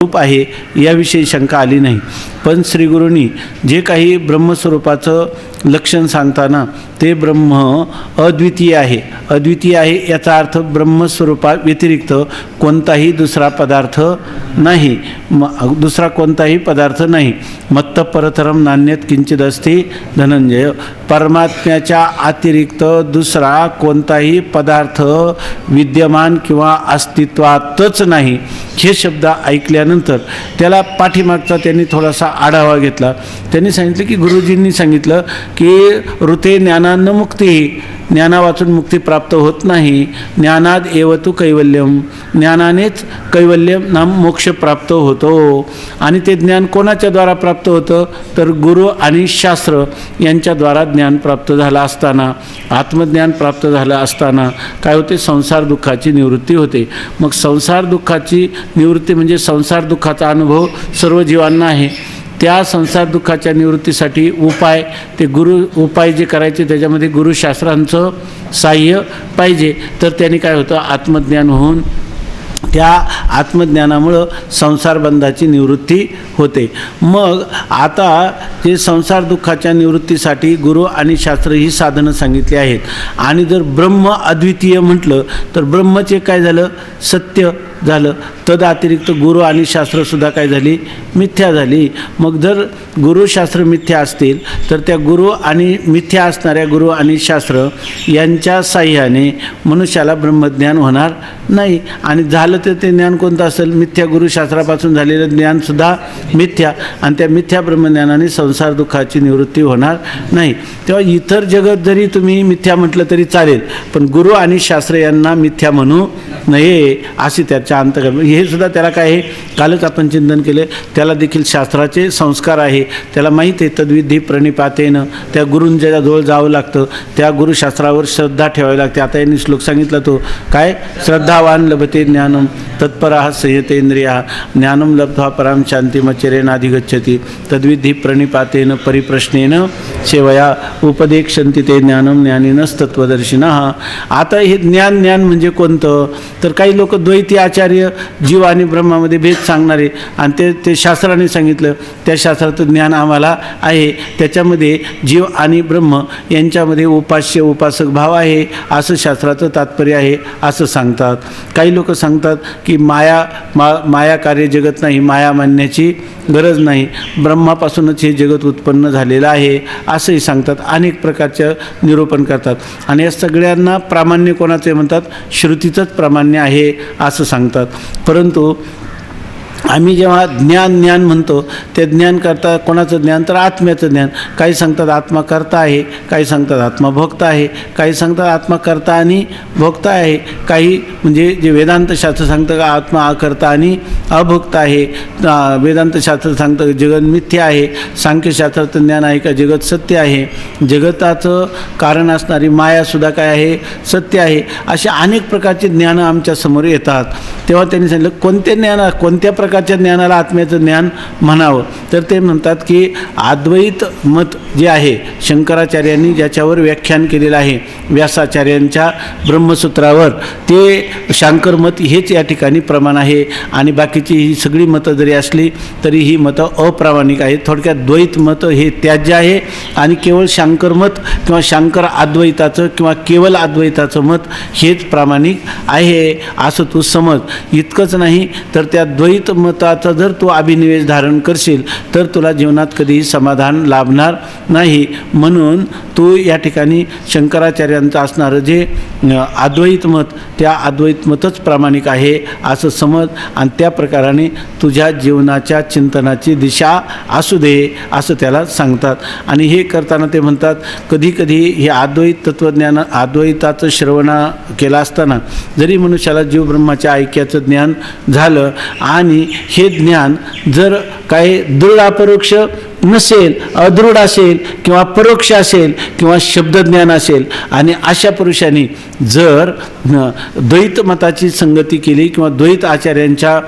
रूप आहे याविषयी शंका आली नाही। पण श्रीगुरूंनी जे काही ब्रह्मस्वरूपाचं लक्षण सांगताना ते ब्रह्म अद्वितीय आहे, अद्वितीय आहे याचा अर्थ ब्रह्मस्वरूपा व्यतिरिक्त कोणताही दुसरा पदार्थ नाही, दुसरा कोणताही पदार्थ नाही। मत्त परतरम नान्यत किंचित अस्ति धनंजय, परमात्म्याच्या अतिरिक्त दुसरा कोणताही पदार्थ विद्यमान किंवा अस्तित्वातच नाही। हे शब्द ऐकल्यानंतर त्याला पाठीमागचा त्यांनी थोडासा आढावा घेतला। त्यांनी सांगितलं की गुरुजींनी सांगितलं की ऋते ज्ञानान्न मुक्ती, ज्ञाना वाचून मुक्ती प्राप्त होत नाही। ज्ञानाद एव तु कैवल्यम, ज्ञानानेच कैवल्यम नाम मोक्ष प्राप्त होतो। आणि ते ज्ञान कोणाच्या द्वारा प्राप्त होतं तर गुरु आणि शास्त्र यांच्याद्वारा ज्ञान प्राप्त झालं असताना, आत्मज्ञान प्राप्त झालं असताना काय होते, संसार दुःखाची निवृत्ती होते। मग संसार दुःखाची निवृत्ती म्हणजे संसार दुःखाचा अनुभव सर्व जीवांना आहे। त्या संसार दुःखाच्या निवृत्तीसाठी उपाय, ते उपाय जे करायचे त्याच्यामध्ये गुरुशास्त्रांचं साह्य पाहिजे। तर त्यांनी काय होतं, आत्मज्ञान होऊन त्या आत्मज्ञानामुळं संसार बंधाची निवृत्ती होते। मग आता जे संसार दुःखाच्या निवृत्तीसाठी गुरु आणि शास्त्र ही साधनं सांगितली आहेत। आणि जर ब्रह्म अद्वितीय म्हटलं तर ब्रह्मचे काय झालं, सत्य झालं। तद अतिरिक्त गुरु आणि शास्त्रसुद्धा काय झाली, मिथ्या झाली। मग जर गुरुशास्त्र मिथ्या असतील तर त्या गुरु आणि मिथ्या असणाऱ्या गुरु आणि शास्त्र यांच्या साह्याने मनुष्याला ब्रह्मज्ञान होणार नाही। आणि झालं तर ते ज्ञान कोणतं असेल, मिथ्या गुरुशास्त्रापासून झालेलं ज्ञानसुद्धा मिथ्या, आणि त्या मिथ्या ब्रह्मज्ञानाने संसार दुःखाची निवृत्ती होणार नाही। तेव्हा इतर जगत जरी तुम्ही मिथ्या म्हटलं तरी चालेल, पण गुरु आणि शास्त्र यांना मिथ्या म्हणू नये अशी त्याच्या अंतर्गत हे सुद्धा त्याला काय आहे, कालच आपण चिंतन केले, त्याला देखील शास्त्राचे संस्कार आहे। त्याला माहीत आहे तद्विधी प्रणिपातेनं त्या गुरूंच्या जवळ जावं लागतं, त्या गुरुशास्त्रावर श्रद्धा ठेवावी लागते। आता यांनी श्लोक सांगितला तो काय, श्रद्धावान लभते ज्ञानम तत्पराः संयतेंद्रिया, ज्ञानम लब्ध्वा पराम शांतिमचिरेणाधिगच्छति तद्विधी प्रणिपातेन परिप्रश्नेन सेवया उपदेक्षन्ति ते ज्ञानम ज्ञानिनस्तत्वदर्शिनः। आता हे ज्ञान म्हणजे कोणतं तर काही लोक द्वैती आचार्य जीव आणि ब्रह्मामध्ये भेद सांगणारे, आणि ते शास्त्राने सांगितलं, त्या शास्त्राचं ज्ञान आम्हाला आहे, त्याच्यामध्ये जीव आणि ब्रह्म यांच्यामध्ये उपास्य उपासक भाव आहे असं शास्त्राचं तात्पर्य आहे असं सांगतात। काही लोक सांगतात की माया कार्य जगत नाही, माया मानण्याची गरज नाही, ब्रह्मापासूनच हे जगत उत्पन्न झालेलं आहे असंही सांगतात। अनेक प्रकारचं निरूपण करतात आणि या सगळ्यांना प्रामाण्य कोणाचे म्हणतात, श्रुतीचंच प्रामाण्य आहे असं सांगतात। परंतु आम्ही जेव्हा ज्ञान म्हणतो ते ज्ञान करता कोणाचं ज्ञान तर आत्म्याचं ज्ञान। काही सांगतात आत्मा करता आहे, काही सांगतात आत्मा भोगता आहे, काही सांगतात आत्मा करता आणि भोगता आहे, काही म्हणजे जे वेदांत शास्त्र सांगतं का आत्मा अकर्ता आणि अभोक्ता आहे, वेदांत शास्त्र सांगतं जगत मिथ्या आहे, सांख्यशास्त्राचं ज्ञान आहे का जगत सत्य आहे, जगताचं कारण असणारी मायासुद्धा काय आहे, सत्य आहे। अशा अनेक प्रकारचे ज्ञानं आमच्या समोर येतात। तेव्हा त्यांनी सांगितलं कोणते ज्ञान, कोणत्या प्रकारच्या ज्ञानाला आत्म्याचं ज्ञान म्हणावं तर ते म्हणतात की अद्वैत मत जे आहे शंकराचार्यांनी ज्याच्यावर व्याख्यान केलेलं आहे व्यासाचार्यांच्या ब्रह्मसूत्रावर, ते शांकर मत हेच या ठिकाणी प्रमाण आहे। आणि बाकीची ही सगळी मतं जरी असली तरी ही मतं अप्रामाणिक आहेत। थोडक्यात द्वैत मत हे त्याज्य आहे आणि केवळ शांकर मत किंवा शांकर अद्वैताचं किंवा केवळ अद्वैताचं मत हेच प्रामाणिक आहे असं तू समज। इतकंच नाही तर त्या द्वैत मताचा जर तू अभिनिवेश धारण करशील तर तुला जीवनात कधीही समाधान लाभणार नाही। म्हणून तू या ठिकाणी शंकराचार्यांचं असणारं जे अद्वैत मत, त्या अद्वैत मतच प्रामाणिक आहे असं समज आणि त्या प्रकाराने तुझ्या जीवनाच्या चिंतनाची दिशा असू दे असं त्याला सांगतात। आणि हे करताना ते म्हणतात कधी कधी हे अद्वैत तत्त्वज्ञान अद्वैताचं श्रवण केलं असताना जरी मनुष्याला जीव ब्रह्माच्या ऐक्याचं ज्ञान झालं आणि हे ज्ञान जर काही दृढ अपरोक्ष नसेल, अदृढ असेल किंवा परोक्ष असेल किंवा शब्दज्ञान असेल, आणि अशा पुरुषांनी जर द्वैत मताची संगती केली किंवा द्वैत आचार्यांच्या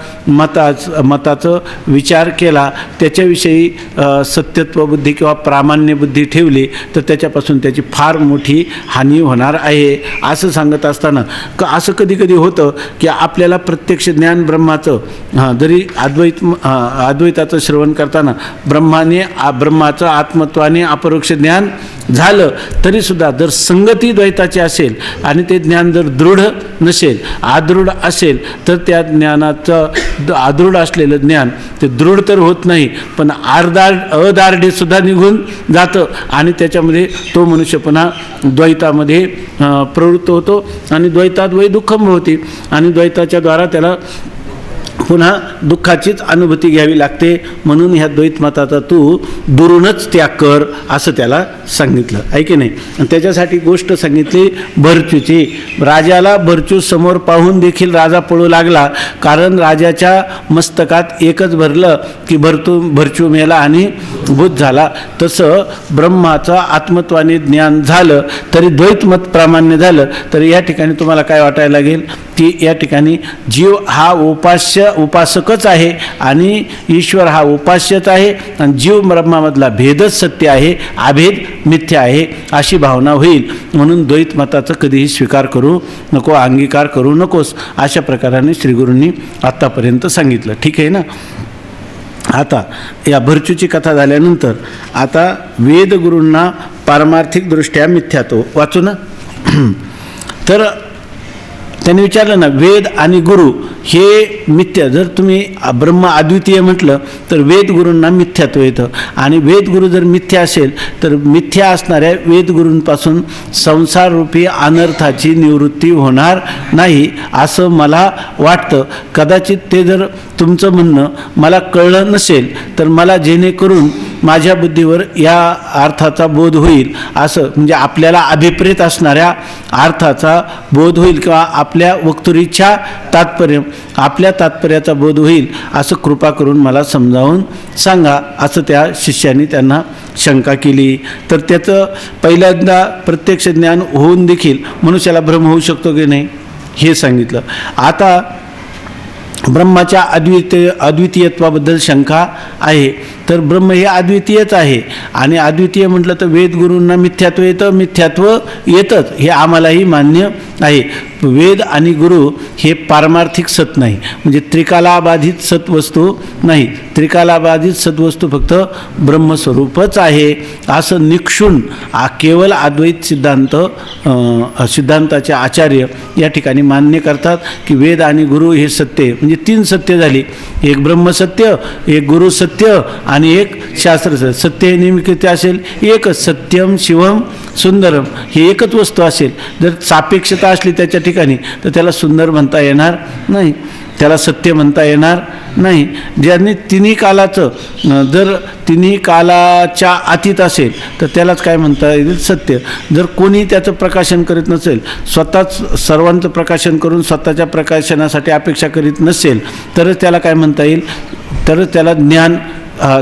मताचं विचार केला, त्याच्याविषयी सत्यत्व बुद्धी किंवा प्रामाण्य बुद्धी ठेवली, तर त्याच्यापासून त्याची फार मोठी हानी होणार आहे. असं सांगत असताना असं कधी कधी होतं की आपल्याला प्रत्यक्ष ज्ञान ब्रह्माचं जरी अद्वैताचं श्रवण करताना ब्रह्माचं आत्मत्वाने अपरोक्ष ज्ञान झालं, तरीसुद्धा जर संगती द्वैताची असेल आणि ते ज्ञान जर दृढ नसेल, आदृढ असेल, तर त्या ज्ञानाचं आदृढ असलेलं ज्ञान ते दृढ तर होत नाही, पण अदार्ढ्यसुद्धा निघून जातं आणि त्याच्यामध्ये तो मनुष्य पुन्हा द्वैतामध्ये प्रवृत्त होतो आणि द्वैतात वै दुःखम होती आणि द्वैताच्या द्वारा त्याला पुन्हा दुःखाचीच अनुभूती घ्यावी लागते. म्हणून ह्या द्वैत मताचा तू दुरूनच त्याग कर असं त्याला सांगितलं, आहे की नाही. आणि त्याच्यासाठी गोष्ट सांगितली भरचूची. राजाला भरचू समोर पाहून देखील राजा पळू लागला, कारण राजाच्या मस्तकात एकच भरलं की भरचू मेला आणि भूत झाला. तसं ब्रह्माचं आत्मत्वाने ज्ञान झालं तरी द्वैत मत प्रामाण्य झालं, तर या ठिकाणी तुम्हाला काय वाटायला लागेल की या ठिकाणी जीव हा उपासकच आहे आणि ईश्वर हा उपास्यच आहे आणि जीव ब्रह्मामधला भेदच सत्य आहे, अभेद मिथ्या आहे, अशी भावना होईल. म्हणून द्वैत मताचा कधीही स्वीकार करू नको, अंगीकार करू नकोस, अशा प्रकाराने श्रीगुरूंनी आत्तापर्यंत सांगितलं. ठीक आहे ना. आता या भरचूची कथा झाल्यानंतर आता वेदगुरूंना पारमार्थिकदृष्ट्या मिथ्यात्व वाचू ना. तर त्यांनी विचारलं ना, वेद आणि गुरु हे मिथ्या. जर तुम्ही ब्रह्म अद्वितीय म्हटलं तर वेदगुरूंना मिथ्यात्व येतं आणि वेदगुरू जर मिथ्या असेल तर मिथ्या असणाऱ्या वेदगुरूंपासून संसाररूपी अनर्थाची निवृत्ती होणार नाही असं मला वाटतं. कदाचित ते जर तुमचं म्हणणं मला कळलं नसेल तर मला जेणेकरून माझ्या बुद्धीवर या अर्थाचा बोध होईल, असं म्हणजे आपल्याला अभिप्रेत असणाऱ्या अर्थाचा बोध होईल किंवा आपल्या वक्तुरीच्या आपल्या तात्पर्याचा बोध होईल, असं कृपा करून मला समजावून सांगा, असं त्या शिष्याने त्यांना शंका केली. तर त्याचं पहिल्यांदा प्रत्यक्ष ज्ञान होऊन देखील मनुष्याला भ्रम होऊ शकतो की नाही हे सांगितलं. आता ब्रह्माच्या अद्वितीयत्वाबद्दल शंका आहे. तर ब्रह्म हे अद्वितीयच आहे आणि अद्वितीय म्हटलं तर वेदगुरूंना मिथ्यात्व येतंच, हे आम्हालाही मान्य आहे. वेद आणि गुरु हे पारमार्थिक सत नाही, म्हणजे त्रिकालाबाधित सत्वस्तू नाही. त्रिकालाबाधित सद्वस्तू फक्त ब्रह्मस्वरूपच आहे असं निक्षून केवळ अद्वैत सिद्धांताचे आचार्य या ठिकाणी मान्य करतात की वेद आणि गुरु हे सत्य, म्हणजे तीन सत्य झाली. एक ब्रह्मसत्य, एक गुरुसत्य आणि एक शास्त्र सत्य. हे नेहमी किती असेल? एकच. सत्यम शिवम सुंदरम हे एकच वस्तू असेल. जर सापेक्षता असली त्याच्या ठिकाणी तर त्याला सुंदर म्हणता येणार नाही, त्याला सत्य म्हणता येणार नाही. ज्यांनी तिन्ही कालाचं जर तिन्ही कालाच्या अतीत असेल तर त्यालाच काय म्हणता येईल? सत्य. जर कोणी त्याचं प्रकाशन करीत नसेल, स्वतःच सर्वांचं प्रकाशन करून स्वतःच्या प्रकाशनासाठी अपेक्षा करीत नसेल, तरच त्याला काय म्हणता येईल? तरच त्याला ज्ञान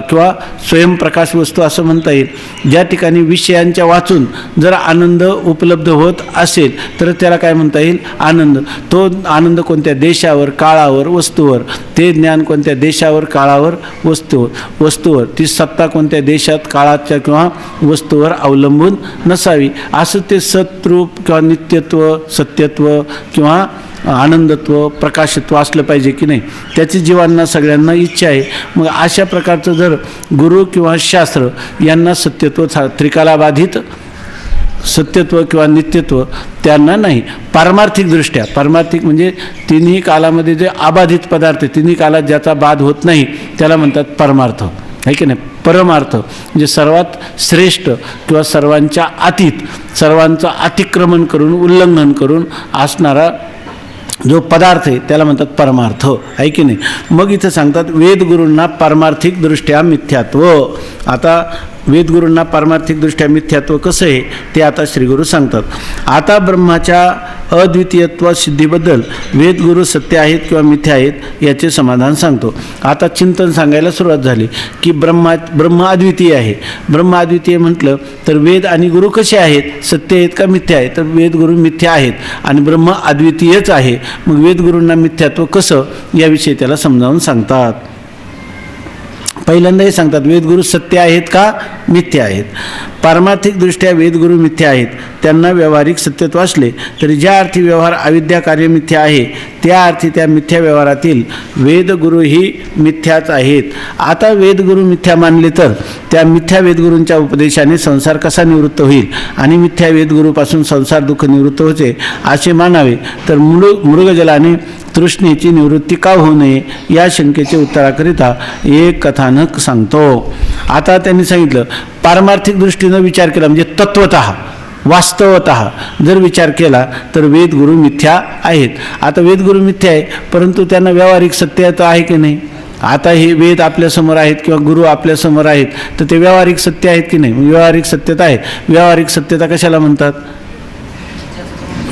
किंवा स्वयंप्रकाश वस्तू असं म्हणता येईल. ज्या ठिकाणी विषयांच्या वाचून जर आनंद उपलब्ध होत असेल तर त्याला काय म्हणता येईल? आनंद. तो आनंद कोणत्या देशावर, काळावर, वस्तूवर, ते ज्ञान कोणत्या देशावर, काळावर, वस्तूवर, ती सत्ता कोणत्या देशात, काळाच्या किंवा वस्तूवर अवलंबून नसावी. असं ते सत्रूप किंवा नित्यत्व, सत्यत्व किंवा आनंदत्व, प्रकाशत्व असलं पाहिजे की नाही, त्याची जीवांना सगळ्यांना इच्छा आहे. मग अशा प्रकारचं जर गुरु किंवा शास्त्र यांना सत्यत्व, त्रिकालाबाधित सत्यत्व किंवा नित्यत्व त्यांना नाही. पारमार्थिकदृष्ट्या, पारमार्थिक म्हणजे तिन्ही कालामध्ये जे अबाधित पदार्थ, तिन्ही कालात ज्याचा बाध होत नाही त्याला म्हणतात परमार्थ, आहे की नाही. परमार्थ म्हणजे सर्वात श्रेष्ठ किंवा सर्वांच्या अतीत, सर्वांचं अतिक्रमण करून, उल्लंघन करून असणारा जो पदार्थ आहे त्याला म्हणतात परमार्थ, आहे की नाही. मग इथं सांगतात वेदगुरूंना पारमार्थिकदृष्ट्या मिथ्यात्व. आता वेदगुरूंना पारमार्थिकदृष्ट्या मिथ्यात्व कसं आहे ते आता श्रीगुरू सांगतात. आता ब्रह्माच्या अद्वितीयत्व सिद्धीबद्दल वेदगुरू सत्य आहेत किंवा मिथ्या आहेत याचे समाधान सांगतो. आता चिंतन सांगायला सुरुवात झाली की ब्रह्म अद्वितीय आहे. ब्रह्म अद्वितीय म्हटलं तर वेद आणि गुरु कसे आहेत, सत्य आहेत का मिथ्या आहेत? तर वेदगुरू मिथ्या आहेत आणि ब्रह्म अद्वितीयच आहे. मग वेदगुरूंना मिथ्यात्व कसं याविषयी त्याला समजावून सांगतात. पहिल्यांदा हे सांगतात वेदगुरू सत्य आहेत का मिथ्या आहेत. पारमार्थिकदृष्ट्या वेदगुरू मिथ्या आहेत. त्यांना व्यावहारिक सत्यत्व असले तरी ज्या अर्थी व्यवहार अविद्या कार्य मिथ्या आहे त्या अर्थी त्या मिथ्या व्यवहारातील वेदगुरूही मिथ्याच आहेत. आता वेदगुरू मिथ्या मानले तर त्या मिथ्या वेदगुरूंच्या उपदेशाने संसार कसा निवृत्त होईल आणि मिथ्या वेदगुरूपासून संसार दुःख निवृत्त होते असे मानावे तर मृगजलाने तृष्णेची निवृत्ती का होऊ नये या शंकेचे उत्तराकरिता एक कथानक सांगतो. आता त्यांनी सांगितलं पारमार्थिक दृष्टीनं विचार केला म्हणजे तत्वतः वास्तवतः जर विचार केला तर वेदगुरू मिथ्या आहेत. आता वेदगुरू मिथ्या आहे परंतु त्यांना व्यावहारिक सत्यता आहे की नाही. आता हे वेद आपल्यासमोर आहेत किंवा गुरु आपल्यासमोर आहेत तर ते व्यावहारिक सत्य आहेत की नाही. व्यावहारिक सत्यता आहे. व्यावहारिक सत्यता कशाला म्हणतात.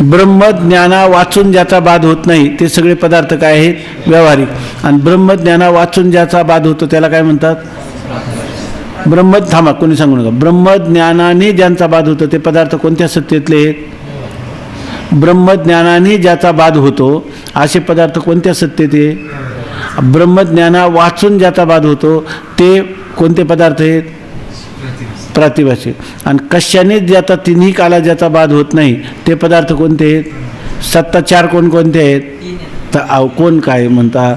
ब्रह्मज्ञाना वाचून ज्याचा बाध होत नाही ते सगळे पदार्थ काय आहेत व्यावहारिक. आणि ब्रह्मज्ञाना वाचून ज्याचा बाध होतो त्याला काय म्हणतात थांबा कोणी सांगू नका. ब्रह्मज्ञानाने ज्यांचा बाध होतो ते पदार्थ कोणत्या सत्तेतले आहेत. ब्रह्मज्ञानाने ज्याचा बाध होतो असे पदार्थ कोणत्या सत्तेत आहे. ब्रह्मज्ञाना वाचून ज्याचा बाध होतो ते कोणते पदार्थ आहेत प्रातिभाषिक. आणि कशाने ज्याचा तिन्ही काला ज्याचा बाध होत नाही ते पदार्थ कोणते आहेत. सत्ता चार कोणकोणते आहेत तर कोण काय म्हणता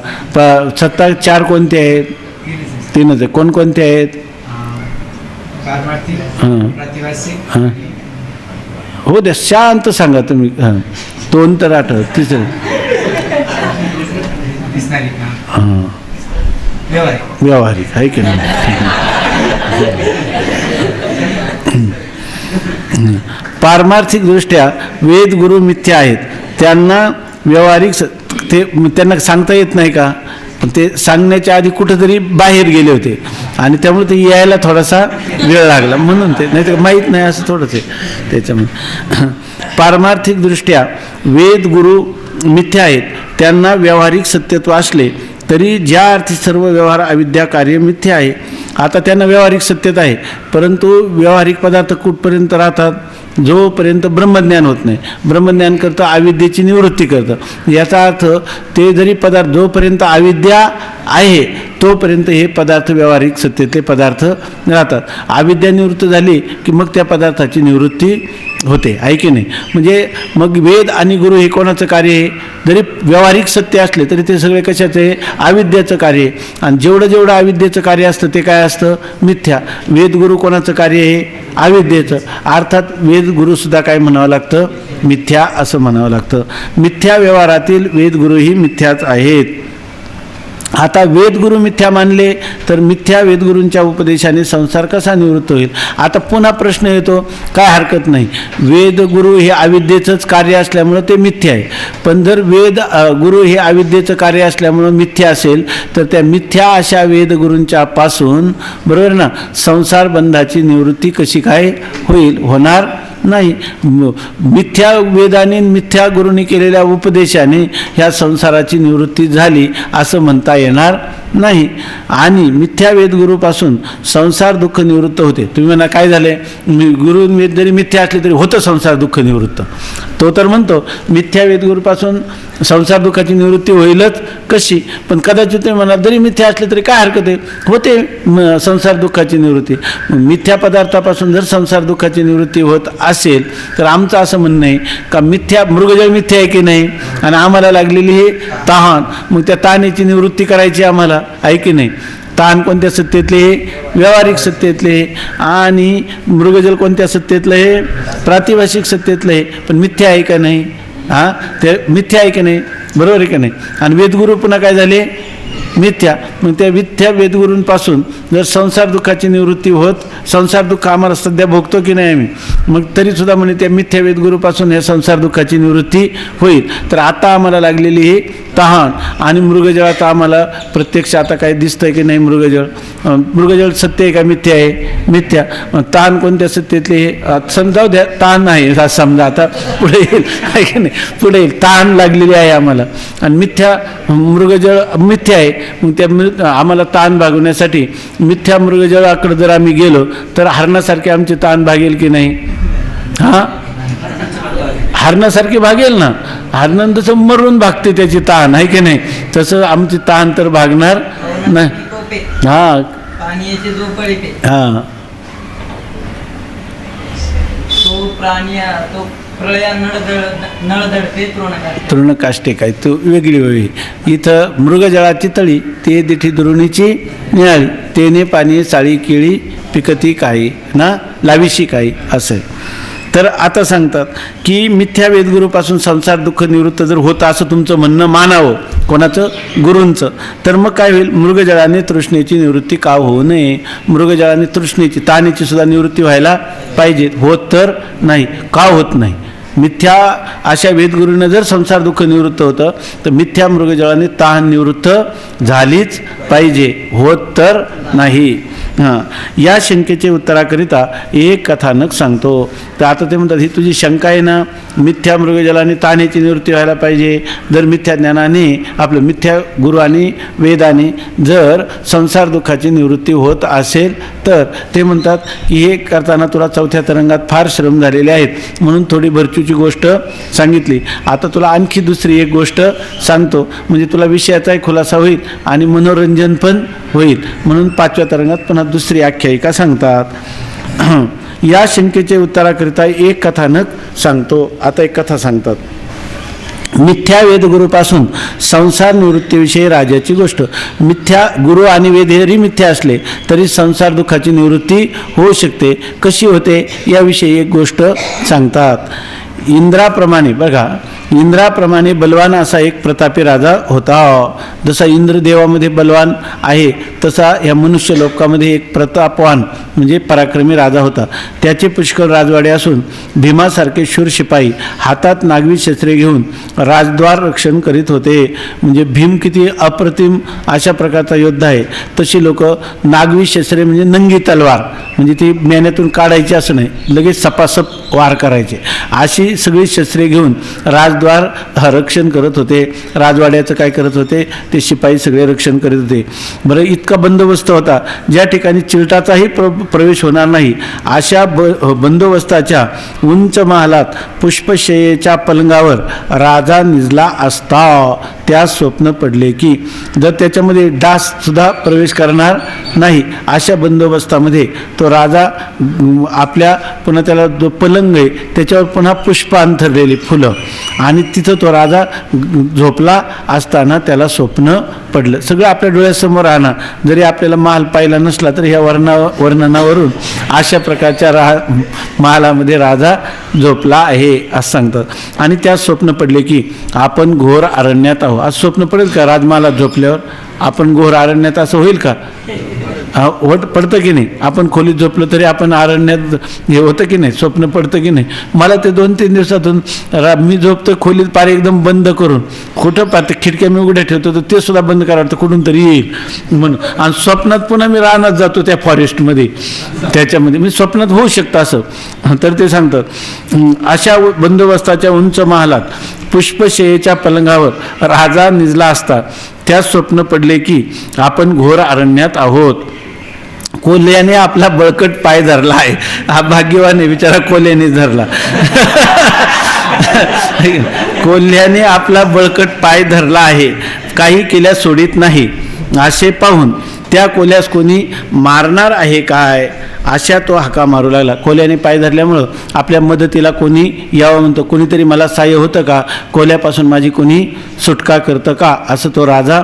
सत्ता चार कोणते आहेत तीनच आहे. कोणकोणते आहेत हां हो द्या शांत सांगा तुम्ही. हां दोन तर आठवत तिसरं हां व्यावहारिक आहे की नाही. पारमार्थिकदृष्ट्या वेदगुरू मिथ्या आहेत. त्यांना व्यावहारिक त्यांना सांगता येत नाही का. ते सांगण्याच्या आधी कुठंतरी बाहेर गेले होते आणि त्यामुळे ते यायला थोडासा वेळ लागला म्हणून ते नाही तर माहीत नाही असं थोडंच आहे त्याच्यामुळे. पारमार्थिकदृष्ट्या वेदगुरू मिथ्या आहेत. त्यांना व्यावहारिक सत्यत्व असले तरी ज्या अर्थी सर्व व्यवहार अविद्या कार्य मिथ्या आहे. आता त्यांना व्यावहारिक सत्यता आहे परंतु व्यावहारिक पदार्थ कुठपर्यंत राहतात जोपर्यंत ब्रह्मज्ञान होत नाही. ब्रह्मज्ञान करतं अविद्येची निवृत्ती करतं. याचा अर्थ ते जरी पदार्थ जोपर्यंत अविद्या आहे तोपर्यंत हे पदार्थ व्यावहारिक सत्यतेतले पदार्थ राहतात. अविद्या निवृत्त झाली की मग त्या पदार्थाची निवृत्ती होते आहे की नाही. म्हणजे मग वेद आणि गुरु हे कोणाचं कार्य आहे. जरी व्यावहारिक सत्य असले तरी ते सगळे कशाचं आहे अविद्याचं कार्य आहे. आणि जेवढं जेवढं अविद्येचं कार्य असतं ते काय असतं मिथ्या. वेदगुरु कोणाचं कार्य आहे अविद्येचं. अर्थात वेदगुरुसुद्धा काय म्हणावं लागतं मिथ्या असं म्हणावं लागतं. मिथ्या व्यवहारातील वेदगुरूही मिथ्याच आहेत. आता वेदगुरू मिथ्या मानले तर मिथ्या वेदगुरूंच्या उपदेशाने संसार कसा निवृत्त होईल. आता पुन्हा प्रश्न येतो काय हरकत नाही वेदगुरू हे अविद्येचंच कार्य असल्यामुळं ते मिथ्या आहे. पण जर गुरु हे अविद्येचं कार्य असल्यामुळं मिथ्या असेल तर त्या मिथ्या अशा वेदगुरूंच्या पासून बरोबर ना संसार बंधाची निवृत्ती कशी काय होईल होणार नाही. मिथ्या वेदाने मिथ्या गुरूंनी केलेल्या उपदेशाने ह्या संसाराची निवृत्ती झाली असं म्हणता येणार नाही. आणि मिथ्या वेदगुरूपासून संसार दुःख निवृत्त होते. तुम्ही म्हणा काय झाले गुरु वेद जरी मिथ्या असले तरी होतं संसार दुःख निवृत्त. तो तर म्हणतो मिथ्या वेदगुरूपासून संसार दुःखाची निवृत्ती होईलच कशी. पण कदाचित तुम्ही म्हणा जरी मिथ्या असले तरी काय हरकत आहे होते संसार दुःखाची निवृत्ती. मिथ्या पदार्थापासून जर संसार दुःखाची निवृत्ती होत असेल तर आमचं असं म्हणणं आहे का मिथ्या मृगजळ मिथ्या आहे की नाही आणि आम्हाला लागलेली हे तहान मग त्या तहानेची निवृत्ती करायची आम्हाला आहे की नाही. तहान कोणत्या सत्तेतले हे व्यावहारिक सत्तेतले हे आणि मृगजल कोणत्या सत्तेतलं हे प्रातिभाषिक सत्तेतलं हे. पण मिथ्या आहे का नाही हां ते मिथ्या आहे की नाही बरोबर आहे का नाही. आणि वेदगुरू पुन्हा काय झाले मिथ्या. मग त्या मिथ्या वेदगुरूंपासून जर संसार दुःखाची निवृत्ती होत संसार दुःख आम्हाला सध्या भोगतो की नाही आम्ही मग तरीसुद्धा म्हणे त्या मिथ्या वेदगुरूपासून ह्या संसार दुःखाची निवृत्ती होईल. तर आता आम्हाला लागलेली ही तहान आणि मृगजळात आम्हाला प्रत्यक्ष आता काय दिसतंय की नाही मृगजळ? मृगजळ सत्य आहे का मिथ्या आहे? मिथ्या. तहान कोणत्या सत्तेतले हे समजावू द्या. तहान आहे समजा, आता पुढे येईल आहे की नाही, पुढे येईल. तहान लागलेली आहे आम्हाला आणि मिथ्या मृगजळ मिथ्या आहे. मग त्या आम्हाला ताण भागवण्यासाठी मिथ्या मृगजळाकडे जर आम्ही गेलो तर हरणासारखे आमची ताण भागेल की नाही? हां, हरणासारखी भागेल ना. हरणं तसं मरून भागते त्याची ताण आहे की नाही, तसं आमची ताण तर भागणार नाही. हां हां, तृणकाष्टे काय तो वेगळी वेळी. इथं मृगजळाची तळी ते दिठी दुरुणीची निळाली, तेने पाणी साळी केळी पिकती काही ना लाविशी काही असं. तर आता सांगतात की मिथ्या वेदगुरूपासून संसार दुःख निवृत्त जर होतं असं तुमचं म्हणणं मानावं, कोणाचं? गुरूंचं. तर मग काय होईल? मृगजळाने तृष्णेची निवृत्ती का होऊ नये? मृगजळाने तृष्णेची ताणीची सुद्धा निवृत्ती व्हायला पाहिजे. होत तर नाही. का होत नाही? मिथ्या अशा वेदगुरूंना जर संसार दुःख निवृत्त होतं तर मिथ्या मृगजळाने तहान निवृत्त झालीच पाहिजे. होत तर नाही. हां, या शंकेचे उत्तराकरिता एक कथानक सांगतो. तर आता ते म्हणतात ही तुझी शंका आहे ना, मिथ्या मृगजलाने ताण्याची निवृत्ती व्हायला पाहिजे. जर मिथ्या ज्ञानाने आपलं मिथ्या गुरु आणि वेदाने जर संसार दुःखाची निवृत्ती होत असेल तर ते म्हणतात की हे करताना तुला चौथ्या तरंगात फार श्रम झालेले आहेत म्हणून थोडी भरचूची गोष्ट सांगितली. आता तुला आणखी दुसरी एक गोष्ट सांगतो म्हणजे तुला विषयाचाही खुलासा होईल आणि मनोरंजन पण होईल. म्हणून पाचव्या तरंगात पुन्हा दुसरी आख्यायिका सांगतात. या शंकेचे उत्तराकरिता एक कथानक सांगतो. आता एक कथा सांगतात. मिथ्या वेदगुरूपासून संसार निवृत्तीविषयी राजाची गोष्ट. मिथ्या गुरु आणि वेद हेही मिथ्या असले तरी संसार दुःखाची निवृत्ती होऊ शकते. कशी होते याविषयी एक गोष्ट सांगतात. इंद्राप्रमाणे बघा, इंद्राप्रमाणे बलवान असा एक प्रतापी राजा होता. जसा इंद्रदेवामध्ये बलवान आहे तसा या मनुष्य लोकामध्ये एक प्रतापवान म्हणजे पराक्रमी राजा होता. त्याचे पुष्कळ राजवाडे असून भीमासारखे शूर शिपाई हातात नागवी शस्त्रे घेऊन राजद्वार रक्षण करीत होते. म्हणजे भीम किती अप्रतिम अशा प्रकारचा योद्धा आहे तशी लोक नागवी शस्त्रे म्हणजे नंगी तलवार म्हणजे ती मेहनतून काढायची असं नाही, लगेच सपासप वार करायचे अशी सगळी शस्त्रे घेऊन राजद्वार रक्षण करत होते. राजवाड्याचं काय करत होते? ते शिपाई सगळे रक्षण करीत होते. बरं, इतका बंदोबस्त होता ज्या ठिकाणी चिलटाचाही प्रवेश होणार नाही अशा बंदोबस्ताच्या उंच महालात पुष्पशय्येच्या पलंगावर राजा निजला असता त्यास स्वप्न पडले की जर त्याच्यामध्ये डास सुद्धा प्रवेश करणार नाही अशा बंदोबस्तामध्ये तो राजा आपल्या पुन्हा त्याला जो पलंग आहे त्याच्यावर पुन्हा पुष्प अंथरलेली फुलं आणि तिथं तो राजा झोपला असताना त्याला स्वप्न पडलं. सगळं आपल्या डोळ्यासमोर आणा, जरी आपल्याला महाल पाहिला नसला तरी ह्या वर्णनावरून अशा प्रकारच्या महालामध्ये राजा झोपला आहे असं सांगतात. आणि त्यात स्वप्न पडले की आपण घोर अरण्यात आहोत. आज स्वप्न पडेल का राजमहालात झोपल्यावर आपण घोर अरण्यात? असं होईल का? पडतं की नाही? आपण खोलीत झोपलो तरी आपण अरण्यात हे होतं की नाही? स्वप्न पडतं की नाही? मला ते 2-3 दिवसातून मी झोपतो खोलीत पार एकदम बंद करून, कुठं पाहतं खिडक्या मी उघड्या ठेवतो तर ते सुद्धा बंद करावं वाटतं कुठून तरी येईल म्हणून. आणि स्वप्नात पुन्हा मी रानात जातो त्या फॉरेस्टमध्ये, त्याच्यामध्ये मी स्वप्नात होऊ शकतं असं. तर ते सांगतात अशा बंदोबस्ताच्या उंच महालात पुष्पशय्येच्या पलंगावर राजा निजला असता त्यात स्वप्न पडले की आपण घोर अरण्यात आहोत. कोल्ह्याने आपला बळकट पाय धरला आहे. हा भाग्यवान आहे बिचारा, कोल्ह्याने धरला. कोल्ह्याने आपला बळकट पाय धरला आहे, काही केल्यास सोडित नाही. असे पाहून त्या कोल्ह्यास कोणी मारणार आहे काय अशा तो हाका मारू लागला. कोल्ह्याने पाय धरल्यामुळं आपल्या मदतीला कोणी यावं म्हणतो. कोणीतरी मला सहाय्य होतं का? कोल्ह्यापासून माझी कोणी सुटका करतं का? असं तो राजा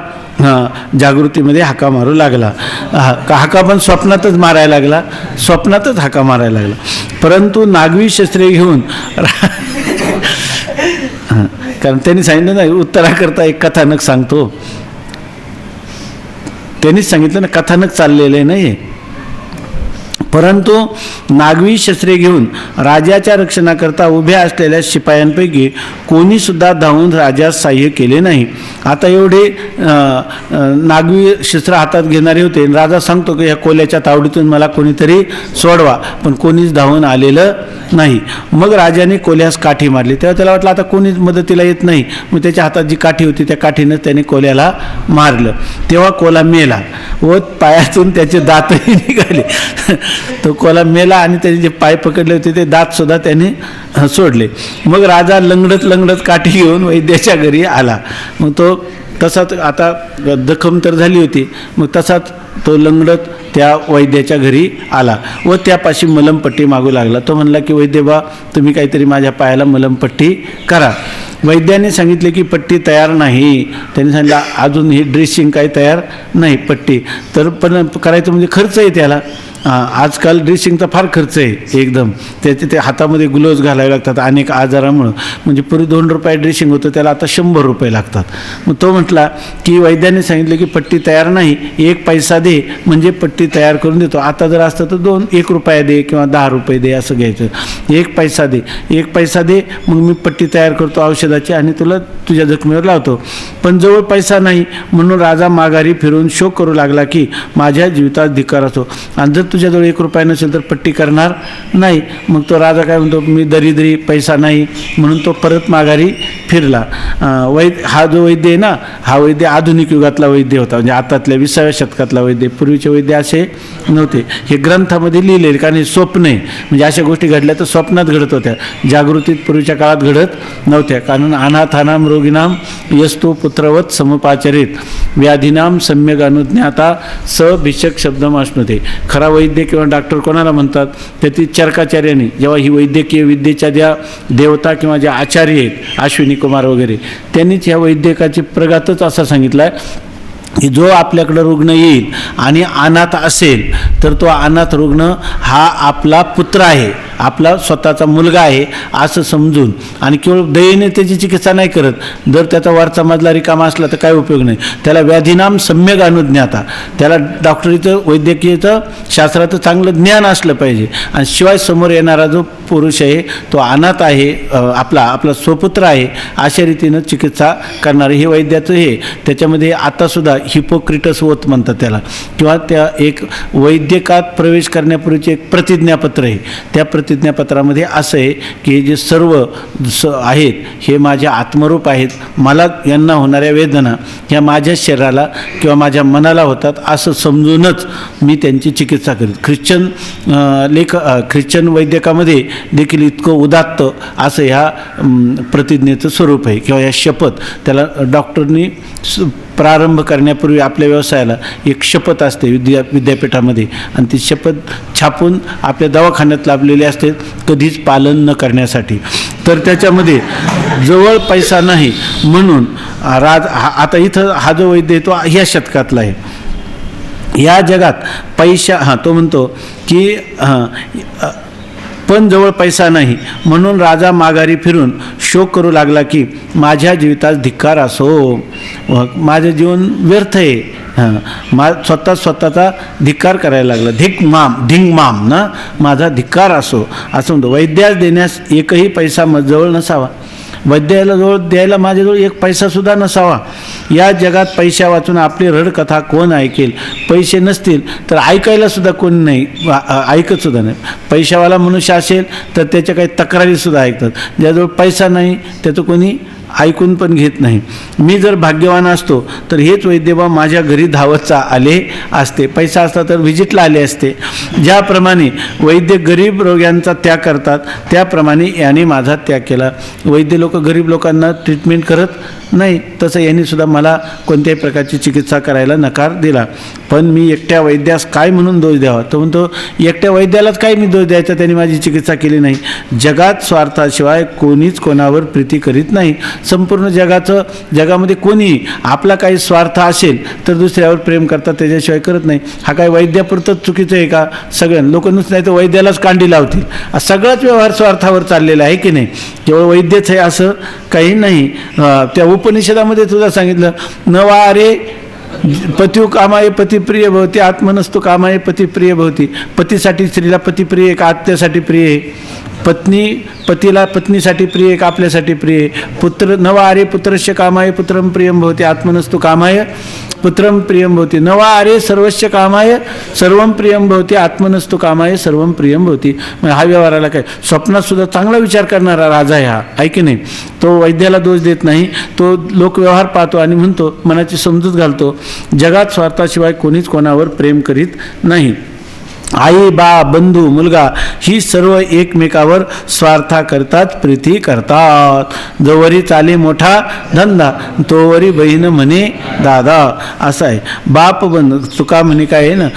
जागृतीमध्ये हाका मारू लागला. हाका पण स्वप्नातच मारायला लागला, स्वप्नातच हाका मारायला लागला. परंतु नागवी शस्त्रे घेऊन कारण त्यांनी सांगितलं ना उत्तराकरता एक कथानक सांगतो. त्यांनीच सांगितलं ना कथानक चाललेलं आहे नाही. परंतु नागवी शस्त्रे घेऊन राजाच्या रक्षणाकरता उभ्या असलेल्या शिपायांपैकी कोणीसुद्धा धावून राजास साह्य केले नाही. आता एवढे नागवी शस्त्र हातात घेणारे होते. राजा सांगतो की ह्या कोल्याच्या तावडीतून मला कोणीतरी सोडवा, पण कोणीच धावून आलेलं नाही. मग राजाने कोल्यास काठी मारली. तेव्हा त्याला वाटलं आता कोणीच मदतीला येत नाही. मग त्याच्या हातात जी काठी होती त्या काठीनं त्याने कोल्याला मारलं. तेव्हा कोला मेला व पायातून त्याचे दातही निघाले. तो कोला मेला आणि त्याने जे पाय पकडले होते ते दात सुद्धा त्याने सोडले. मग राजा लंगडत काठी घेऊन वैद्याच्या घरी आला. मग तो तसाच, आता जखम तर झाली होती, मग तसाच तो लंगडत त्या वैद्याच्या घरी आला व त्यापाशी मलमपट्टी मागू लागला. तो म्हणला की वैद्यबा, तुम्ही काहीतरी माझ्या पायाला मलमपट्टी करा. वैद्याने सांगितले की पट्टी तयार नाही. त्यांनी सांगितलं अजून ही ड्रेसिंग काही तयार नाही, पट्टी तर पण करायचं म्हणजे खर्च आहे त्याला. आजकाल ड्रेसिंगचा फार खर्च आहे एकदम. त्याचे ते हातामध्ये ग्लोव्ज घालावे लागतात अनेक आजारामुळं. म्हणजे पूर्वी 2 रुपये ड्रेसिंग होतं, त्याला आता 100 रुपये लागतात. मग तो म्हटला की वैद्याने सांगितलं की पट्टी तयार नाही, 1 पैसा दे म्हणजे पट्टी तयार करून देतो. आता जर असतं तर 1 रुपया दे किंवा 10 रुपये दे असं घ्यायचं. 1 पैसा दे, 1 पैसा दे, मग मी पट्टी तयार करतो औषधाची आणि तुला तुझ्या जखमेवर लावतो. पण जवळ पैसा नाही म्हणून राजा माघारी फिरून शोक करू लागला की माझ्या जीवितात धिक्कार असो, आणि जर तुझ्याजवळ 1 रुपया नसेल तर पट्टी करणार नाही. मग तो राजा काय म्हणतो, मी दरिद्री, पैसा नाही, म्हणून तो परत माघारी फिरला. हा जो वैद्य आहे ना, हा वैद्य आधुनिक युगातला वैद्य होता, म्हणजे आतातल्या 20व्या शतकातला वैद्य. पूर्वीचे वैद्य असे नव्हते. हे ग्रंथामध्ये लिहिलेले, कारण हे स्वप्न आहे, म्हणजे अशा गोष्टी घडल्या तर स्वप्नात घडत होत्या, जागृतीत पूर्वीच्या काळात घडत नव्हत्या. कारण अनाथानाम रोगिनाम यस्तु पुत्रवत समुपाचरित व्याधीनाम सम्यक अनुज्ञाता स भिषक शब्दमाश्नुते. खरा वैद्य किंवा डॉक्टर कोणाला म्हणतात, तर ती चरकाचार्याने जेव्हा ही वैद्यकीय विद्येच्या ज्या देवता किंवा ज्या आचार्य आहेत, अश्विनी कुमार वगैरे, त्यांनीच ह्या वैद्यकाची प्रघातच असा सांगितला आहे की जो आपल्याकडं रुग्ण येईल आणि अनाथ असेल तर तो अनाथ रुग्ण हा आपला पुत्र आहे, आपला स्वतःचा मुलगा आहे असं समजून, आणि केवळ दयेने त्याची चिकित्सा नाही करत. जर त्याचा वरचा मजला रिकामा असला तर काय उपयोग नाही. त्याला व्याधीनाम सम्यक अनुज्ञाता, त्याला डॉक्टरीचं वैद्यकीयचं शास्त्राचं चांगलं ज्ञान असलं पाहिजे. आणि शिवाय समोर येणारा जो पुरुष आहे तो अनाथ आहे, आपला स्वपुत्र आहे, अशा रीतीनं चिकित्सा करणारे हे वैद्याचं हे. त्याच्यामध्ये आतासुद्धा हिपोक्रेटस ओथ म्हणतात त्याला, किंवा त्या एक वैद्यकात प्रवेश करण्यापूर्वीचे एक प्रतिज्ञापत्र आहे. त्या प्रतिज्ञापत्रामध्ये असं आहे की जे सर्व आहेत हे माझ्या आत्मरूप आहेत, मला यांना होणाऱ्या वेदना ह्या माझ्या शरीराला किंवा माझ्या मनाला होतात असं समजूनच मी त्यांची चिकित्सा करेन. ख्रिश्चन वैद्यकामध्ये देखील इतकं उदात्त असं ह्या प्रतिज्ञेचं स्वरूप आहे किंवा या शपथ. त्याला डॉक्टरनी प्रारंभ करण्यापूर्वी आपल्या व्यवसायाला एक शपथ असते विद्यापीठामध्ये, आणि ती शपथ छापून आपल्या दवाखान्यात लाभलेली असते, कधीच पालन न करण्यासाठी. तर त्याच्यामध्ये जवळ पैसा नाही म्हणून आता इथं हा जो वैद्य आहे तो ह्या शतकातला आहे. या जगात तो म्हणतो की पण जवळ पैसा नाही म्हणून राजा माघारी फिरून शोक करू लागला की माझ्या जीवितास धिक्कार असो, माझं जीवन व्यर्थ आहे. स्वतःचा धिक्कार करायला लागला. धिंग माम ना, माझा धिक्कार असो असं म्हणतो. वैद्यास देण्यास एकही पैसा जवळ नसावा, वैद्याला जवळ द्यायला माझ्याजवळ 1 पैसासुद्धा नसावा. या जगात पैशा वाचून आपली रडकथा कोण ऐकेल. पैसे नसतील तर ऐकायला सुद्धा कोण नाही, ऐकत सुद्धा नाही. पैशावाला मनुष्य असेल तर त्याच्या काही तक्रारीसुद्धा ऐकतात. ज्याजवळ पैसा नाही त्याचं कोणी ऐकून पण घेत नाही. मी जर भाग्यवान असतो तर हेच वैद्यबा माझ्या घरी धावत आले असते. पैसा असता तर व्हिजिटला आले असते. ज्याप्रमाणे वैद्य गरीब रोग्यांचा त्याग करतात त्याप्रमाणे याने माझा त्याग केला. वैद्य लोक गरीब लोकांना ट्रीटमेंट करत नाही, तसं यांनी सुद्धा मला कोणत्याही प्रकारची चिकित्सा करायला नकार दिला. पण मी एकट्या वैद्यास काय म्हणून दोष द्यावा. तो म्हणतो एकट्या वैद्यालाच काय मी दोष द्यायचा, त्यांनी माझी चिकित्सा केली नाही. जगात स्वार्थाशिवाय कोणीच कोणावर प्रीती करीत नाही. संपूर्ण जगामध्ये कोणी आपला काही स्वार्थ असेल तर दुसऱ्यावर प्रेम करतात, त्याच्याशिवाय करत नाही. हा काय वैद्यापुरतंच चुकीचं आहे का? सगळ्या लोक नुसतं नाही तर वैद्यालाच कांडी लावतील. सगळाच व्यवहार स्वार्थावर चाललेला आहे की नाही. केवळ वैद्यच आहे असं काही नाही. त्या उपनिषदामध्ये सुद्धा सांगितलं, न वारे पतिव कामाय पतिप्रिय भवती आत्मनस्तु कामाय पतिप्रिय भवती. पतीसाठी स्त्रीला पतिप्रिय का आत्यासाठी प्रिय आहे? पत्नी पतीला पत्नीसाठी प्रिय आहे का आपल्यासाठी प्रिय आहे? पुत्र नवा आरे पुत्रस्य कामाय पुत्रम प्रियम भवती आत्मनस्तु कामाय पुत्रम प्रियम भवती. नवा आरे सर्वस्य कामाय सर्वम प्रियम भवती आत्मनस्तु कामाय सर्वम प्रियम भवती. हा व्यवहाराला काय स्वप्नात सुद्धा चांगला विचार करणारा राजा आहे हा, आहे की नाही? तो वैद्याला दोष देत नाही, तो लोकव्यवहार पाहतो आणि म्हणतो, मनाची समजूत घालतो, जगात स्वार्थाशिवाय कोणीच कोणावर प्रेम करीत नाही. आई बा बंधू मुलगा ही सर्व एकमेकावर स्वार्थाकरताच प्रीती करतात. जोवरी चाले मोठा धंदा तोवरी बहीण म्हणे दादा, असं आहे. बाप बंधू तुका म्हणे काय आहे ना,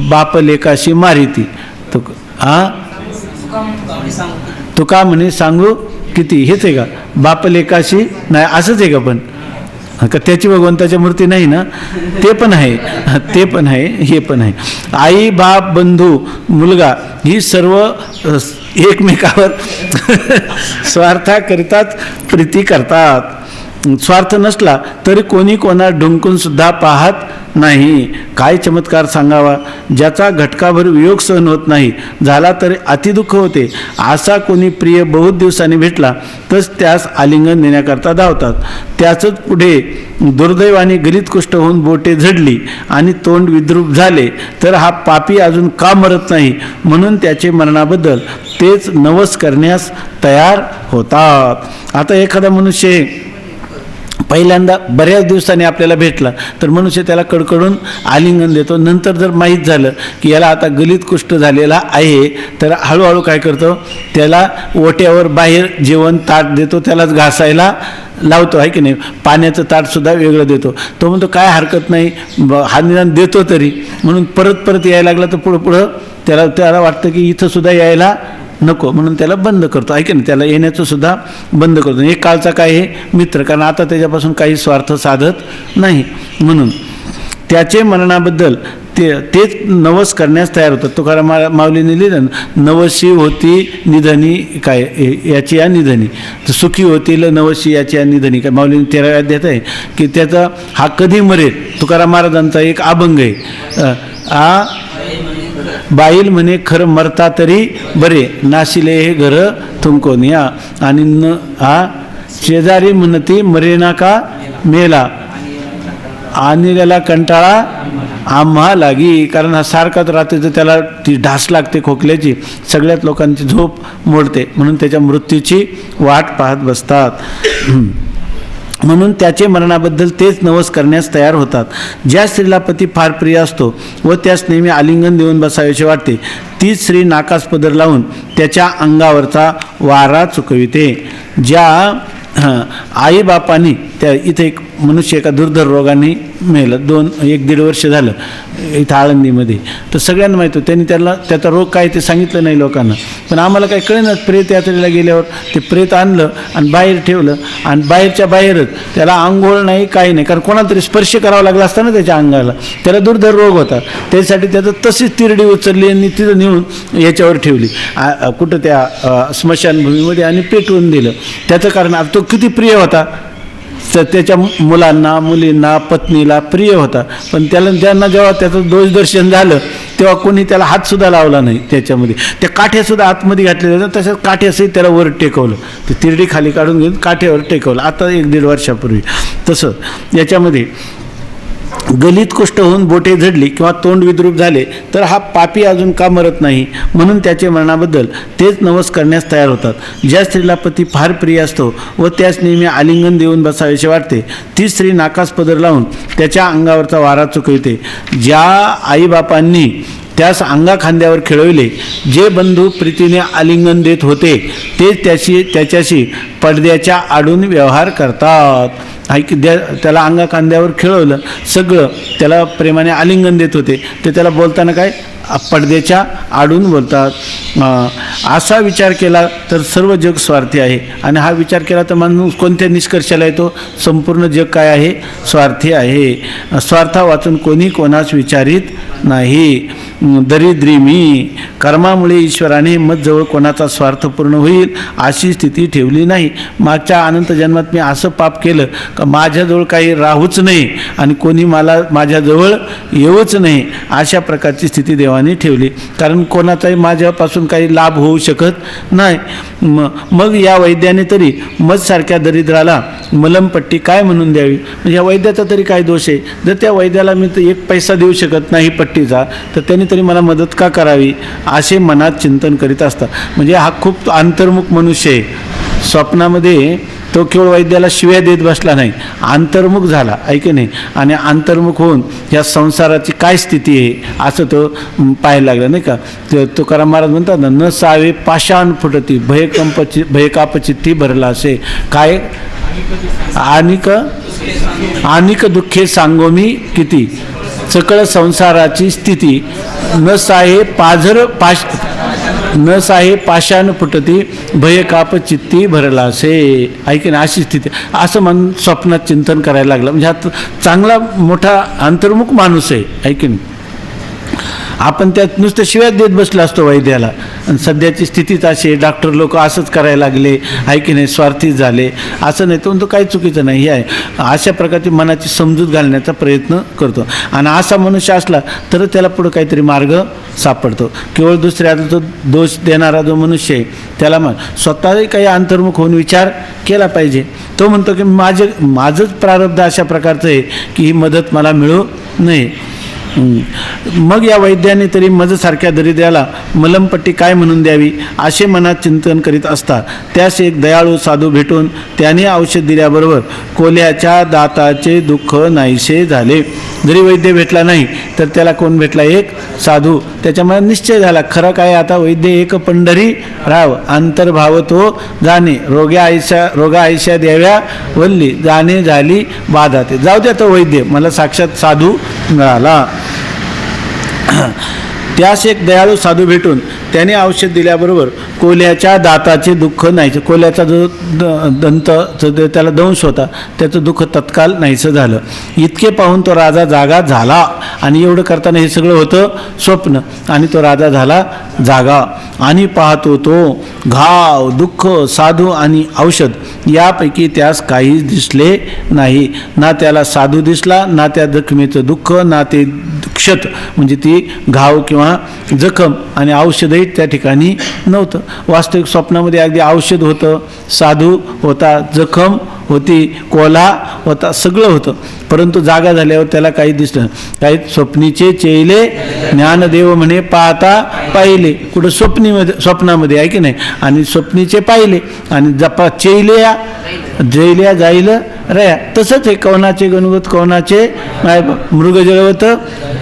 बाप लेकाशी मारिती तुका म्हणे सांगू किती, हेच आहे का? बाप लेकाशी नाही असंच आहे का? पण का त्याची भगवंताच्या मूर्ती नाही ना? ते पण आहे, ते पण आहे, हे पण आहे. आई बाप बंधू मुलगा ही सर्व एकमेकावर स्वार्थाकरिताच प्रीती करतात. स्वार्थ नसला तरी कोणी कोणा ढुंकून सुद्धा पाहत नाही. काय चमत्कार सांगावा, ज्याचा घटकाभर वियोग सहन होत नाही, झाला तरी अतिदुःख होते, असा कोणी प्रिय बहुत दिवसांनी भेटला तर त्यास आलिंगन देण्याकरता धावतात. त्याचंच पुढे दुर्दैवाने गलित कुष्ठ होऊन बोटे झडली आणि तोंड विद्रूप झाले तर हा पापी अजून का मरत नाही, म्हणून त्याचे मरणाबद्दल तेच नवस करण्यास तयार होतात. आता एखादा मनुष्य पहिल्यांदा बऱ्याच दिवसांनी आपल्याला भेटला तर मनुष्य त्याला कडकडून आलिंगन देतो. नंतर जर माहीत झालं की याला आता गलित कुष्ठ झालेला आहे तर हळूहळू काय करतो, त्याला ओट्यावर बाहेर जेवण ताट देतो, त्यालाच घासायला लावतो, आहे की नाही? पाण्याचं ताटसुद्धा वेगळं देतो. तो म्हणतो काय हरकत नाही, हा निदान देतो तरी, म्हणून परत परत यायला लागला तर पुढं पुढं त्याला वाटतं की इथं सुद्धा यायला नको, म्हणून त्याला बंद करतो, आहे की नाही? त्याला येण्याचं सुद्धा बंद करतो. एक काळचा काय आहे मित्र, कारण आता त्याच्यापासून काही स्वार्थ साधत नाही, म्हणून त्याचे मरणाबद्दल तेच नवस करण्यास तयार होतात. तुकाराम माऊलीने लिहिलं, नवशी होती निधनी काय याची या निधनी, तर सुखी होतील नवशी याची या निधनी. काय माऊलीने 13व्या अध्यायात आहे की त्याचा हा कधी मरेल. तुकाराम महाराजांचा एक अभंग आहे, बाईल म्हणे खरं मरता तरी बरे, नाशिले हे घर तुमकोन या, आणि शेजारी म्हणती मरेना का मेला, आणलेला कंटाळा आम्हा लागी. कारण हा सारखाच राहते तर त्याला ती ढास लागते खोकल्याची, सगळ्यात लोकांची झोप मोडते, म्हणून त्याच्या मृत्यूची वाट पाहत बसतात. म्हणून त्याचे मरणाबद्दल तेच नवस करण्यास तयार होतात. ज्या स्त्रीला पती फार प्रिय असतो व त्यास नेहमी आलिंगन देऊन बसावेसे वाटते, ती स्त्री नाकास पदर लावून त्याच्या अंगावरचा वारा चुकविते. ज्या आईबापांनी त्या इथं एक मनुष्य एका दुर्धर रोगाने मेलं, 1-1.5 वर्ष झालं इथं आळंदीमध्ये. तर सगळ्यांना माहीत होतं, त्यांनी त्याचा रोग काय ते सांगितलं नाही लोकांना, पण आम्हाला काय कळेनाच. प्रेत यात्रेला गेल्यावर ते प्रेत आणलं आणि बाहेर ठेवलं, आणि बाहेरच्या बाहेरच त्याला आंघोळ नाही काही नाही, कारण कोणाला तरी स्पर्श करावा लागला असता ना त्याच्या अंगाला, त्याला दुर्धर रोग होता. त्यासाठी त्याचं तशीच तिरडी उचलली आणि तिथं नेऊन याच्यावर ठेवली कुठं त्या स्मशानभूमीमध्ये, आणि पेटवून दिलं. त्याचं कारण तो किती प्रिय होता, तर त्याच्या मुलांना मुलींना पत्नीला प्रिय होता, पण त्यांना जेव्हा त्याचं दोषदर्शन झालं तेव्हा कोणी त्याला हातसुद्धा लावला नाही. त्याच्यामध्ये त्या काठ्यासुद्धा आतमध्ये घातलेल्या होत्या, तसंच काठ्यासही त्याला वर टेकवलं, ते तिरडी खाली काढून घेऊन काठ्यावर टेकवलं. आता 1-1.5 वर्षापूर्वी तसं याच्यामध्ये गलित कुष्ठ होऊन बोटे झडली किंवा तोंड विद्रूप झाले तर हा पापी अजून का मरत नाही, म्हणून त्याचे मरणाबद्दल तेच नवस करण्यास तयार होतात. ज्या स्त्रीला पती फार प्रिय असतो व त्यास नेहमी आलिंगन देऊन बसावेसे वाटते, ती स्त्री नाकास पदर लावून त्याच्या अंगावरचा वारा चुकविते. ज्या आईबापांनी त्यास अंगा खांद्यावर खेळविले, जे बंधू प्रीतीने आलिंगन देत होते ते त्याच्याशी पडद्याच्या आडून व्यवहार करतात. त्याला अंगा खांद्यावर खेळवलं, सगळं त्याला प्रेमाने आलिंगन देत होते, ते त्याला बोलताना काय पडद्याच्या आडून बोलतात. असा विचार केला तर सर्व जग स्वार्थी आहे, आणि हा विचार केला तर माणूस कोणत्या निष्कर्षाला येतो, संपूर्ण जग काय आहे, स्वार्थी आहे. स्वार्था वाचून कोणी कोणास विचारित नाही. दरिद्री मी, कर्मामुळे ईश्वराने मजजवळ कोणाचा स्वार्थ पूर्ण होईल अशी स्थिती ठेवली नाही. मागच्या अनंत जन्मात मी असं पाप केलं का माझ्याजवळ काही राहूच नाही आणि कोणी माझ्याजवळ येऊच नाही, अशा प्रकारची स्थिती देवाने ठेवली. कारण कोणाचाही माझ्यापासून काही लाभ होऊ शकत नाही. मग या वैद्याने तरी मजसारख्या दरिद्राला मलमपट्टी काय म्हणून द्यावी? म्हणजे या वैद्याचा तरी काय दोष आहे? जर त्या वैद्याला मी तर 1 पैसा देऊ शकत नाही पट्टीचा, तर त्यांनी तरी मला मदत का करावी, असे मनात चिंतन करीत असतात. म्हणजे हा खूप अंतर्मुख मनुष्य आहे. स्वप्नामध्ये तो केवळ वैद्याला शिव्या देत बसला नाही, अंतर्मुख झाला, ऐके नाही. आणि अंतर्मुख होऊन या संसाराची काय स्थिती आहे असं तो पाहायला लागला, नाही का. तुकाराम महाराज म्हणतात ना, न सावे पाषाण फुटती भयकापचित्ती भरला असे. काय आणिक दुःखे सांगोमी किती, सकळ संसाराची स्थिती न साहे पाषाण फुटती भयकाप चित्ती भरला असे, ऐके ना, अशी स्थिती. असं मन स्वप्नात चिंतन करायला लागलं. म्हणजे हा चांगला मोठा अंतर्मुख माणूस आहे, ऐके ना. आपण त्यात नुसतं शिव्यात देत बसलो असतो वैद्याला. आणि सध्याची स्थितीच अशी आहे, डॉक्टर लोक असंच करायला लागले, ऐके नाही, स्वार्थी झाले, असं नाही. तो काही चुकीचं नाही, हे आहे. अशा प्रकारची मनाची समजूत घालण्याचा प्रयत्न करतो. आणि असा मनुष्य असला तर त्याला पुढं काहीतरी मार्ग सापडतो. केवळ दुसऱ्याला तो दोष देणारा जो मनुष्य आहे त्याला स्वतःही काही अंतर्मुख होऊन विचार केला पाहिजे. तो म्हणतो की माझंच प्रारब्ध अशा प्रकारचं आहे की ही मदत मला मिळू नये. मग या वैद्याने तरी मजसारख्या दरिद्राला मलमपट्टी काय म्हणून द्यावी असे मनात चिंतन करीत असता त्यास एक दयाळू साधू भेटून त्याने औषध दिल्याबरोबर कोल्याच्या दाताचे दुःख नाहीसे झाले. जरी वैद्य भेटला नाही तर त्याला कोण भेटला? एक साधू. त्याच्यामुळे निश्चय झाला, खरं काय आता वैद्य एक पंढरी राव, अंतर्भाव तो जाणे, रोगा आयशा द्याव्या वल्ली, जाणे झाली बाधा. ते जाऊ द्या, तो वैद्य मला साक्षात साधू मिळाला. त्यास एक दयाळू साधू भेटून त्याने औषध दिल्याबरोबर कोल्याच्या दाताचे दुःख नाहीसे, कोल्याचा जो दंत त्याला दंश होता त्याचं दुःख तत्काल नाहीसं झालं. इतके पाहून तो राजा जागा झाला. आणि एवढं करताना हे सगळं होतं स्वप्न, आणि तो राजा झाला जागा. आणि पाहतो तो घाव, दुःख, साधू आणि औषध यापैकी त्यास काहीच दिसले नाही. ना त्याला साधू दिसला, ना त्या जखमेचं दुःख, ना ते क्षत म्हणजे ती घाव किंवा जखम, आणि औषधही त्या ठिकाणी नव्हतं. वास्तविक स्वप्नामध्ये अगदी औषध होतं, साधू होता, जखम होती, कोल्हा होता, सगळं होतं. परंतु जागा झाल्यावर त्याला काही दिसलं काही. स्वप्नीचे चेले ज्ञानदेव म्हणे पाहता पाहिले. कुठं? स्वप्नामध्ये आहे की नाही. आणि स्वप्नीचे पाहिले आणि जपा चेल्या जैल्या जाईल रया. तसंच आहे, कवनाचे गणवत कवनाचे मृग जळवत.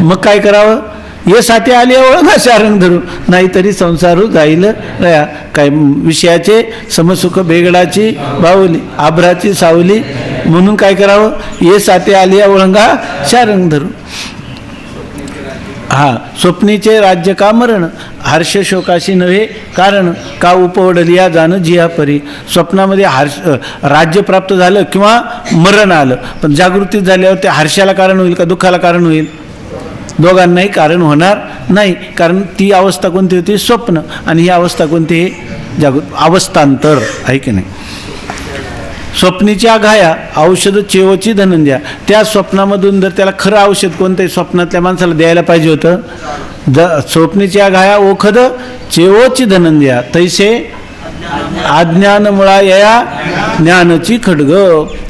मग काय करावं? ये साठी आली ओळखा शारण धरू, नाहीतरी संसारू जाईल रया. काय विषयाचे समसुख बेगडाची बाहुली, आभ्राची सावली, म्हणून काय करावं? ये साठी आली ओळंगा शारण धरू. स्वप्नीचे राज्य का मरण, हर्ष शोकाशी नव्हे कारण, का उपवडलिया जाणं जिया परी. स्वप्नामध्ये राज्य प्राप्त झालं किंवा मरण आलं, पण जागृतीत झाल्यावर ते हर्षाला कारण होईल का दुःखाला कारण होईल? दोघांनाही कारण होणार नाही. कारण ती अवस्था कोणती होती? स्वप्न. आणि ही अवस्था कोणती? अवस्थांतर आहे की नाही. स्वप्नीच्या घाया औषध चेवची धनंजया. त्या स्वप्नामधून जर त्याला खरं औषध कोणतंही स्वप्नातल्या माणसाला द्यायला पाहिजे होतं. स्वप्नीच्या घाया ओखद चेवची धनंजया, तैसे अज्ञान मुळा या ज्ञानाची खड्ग.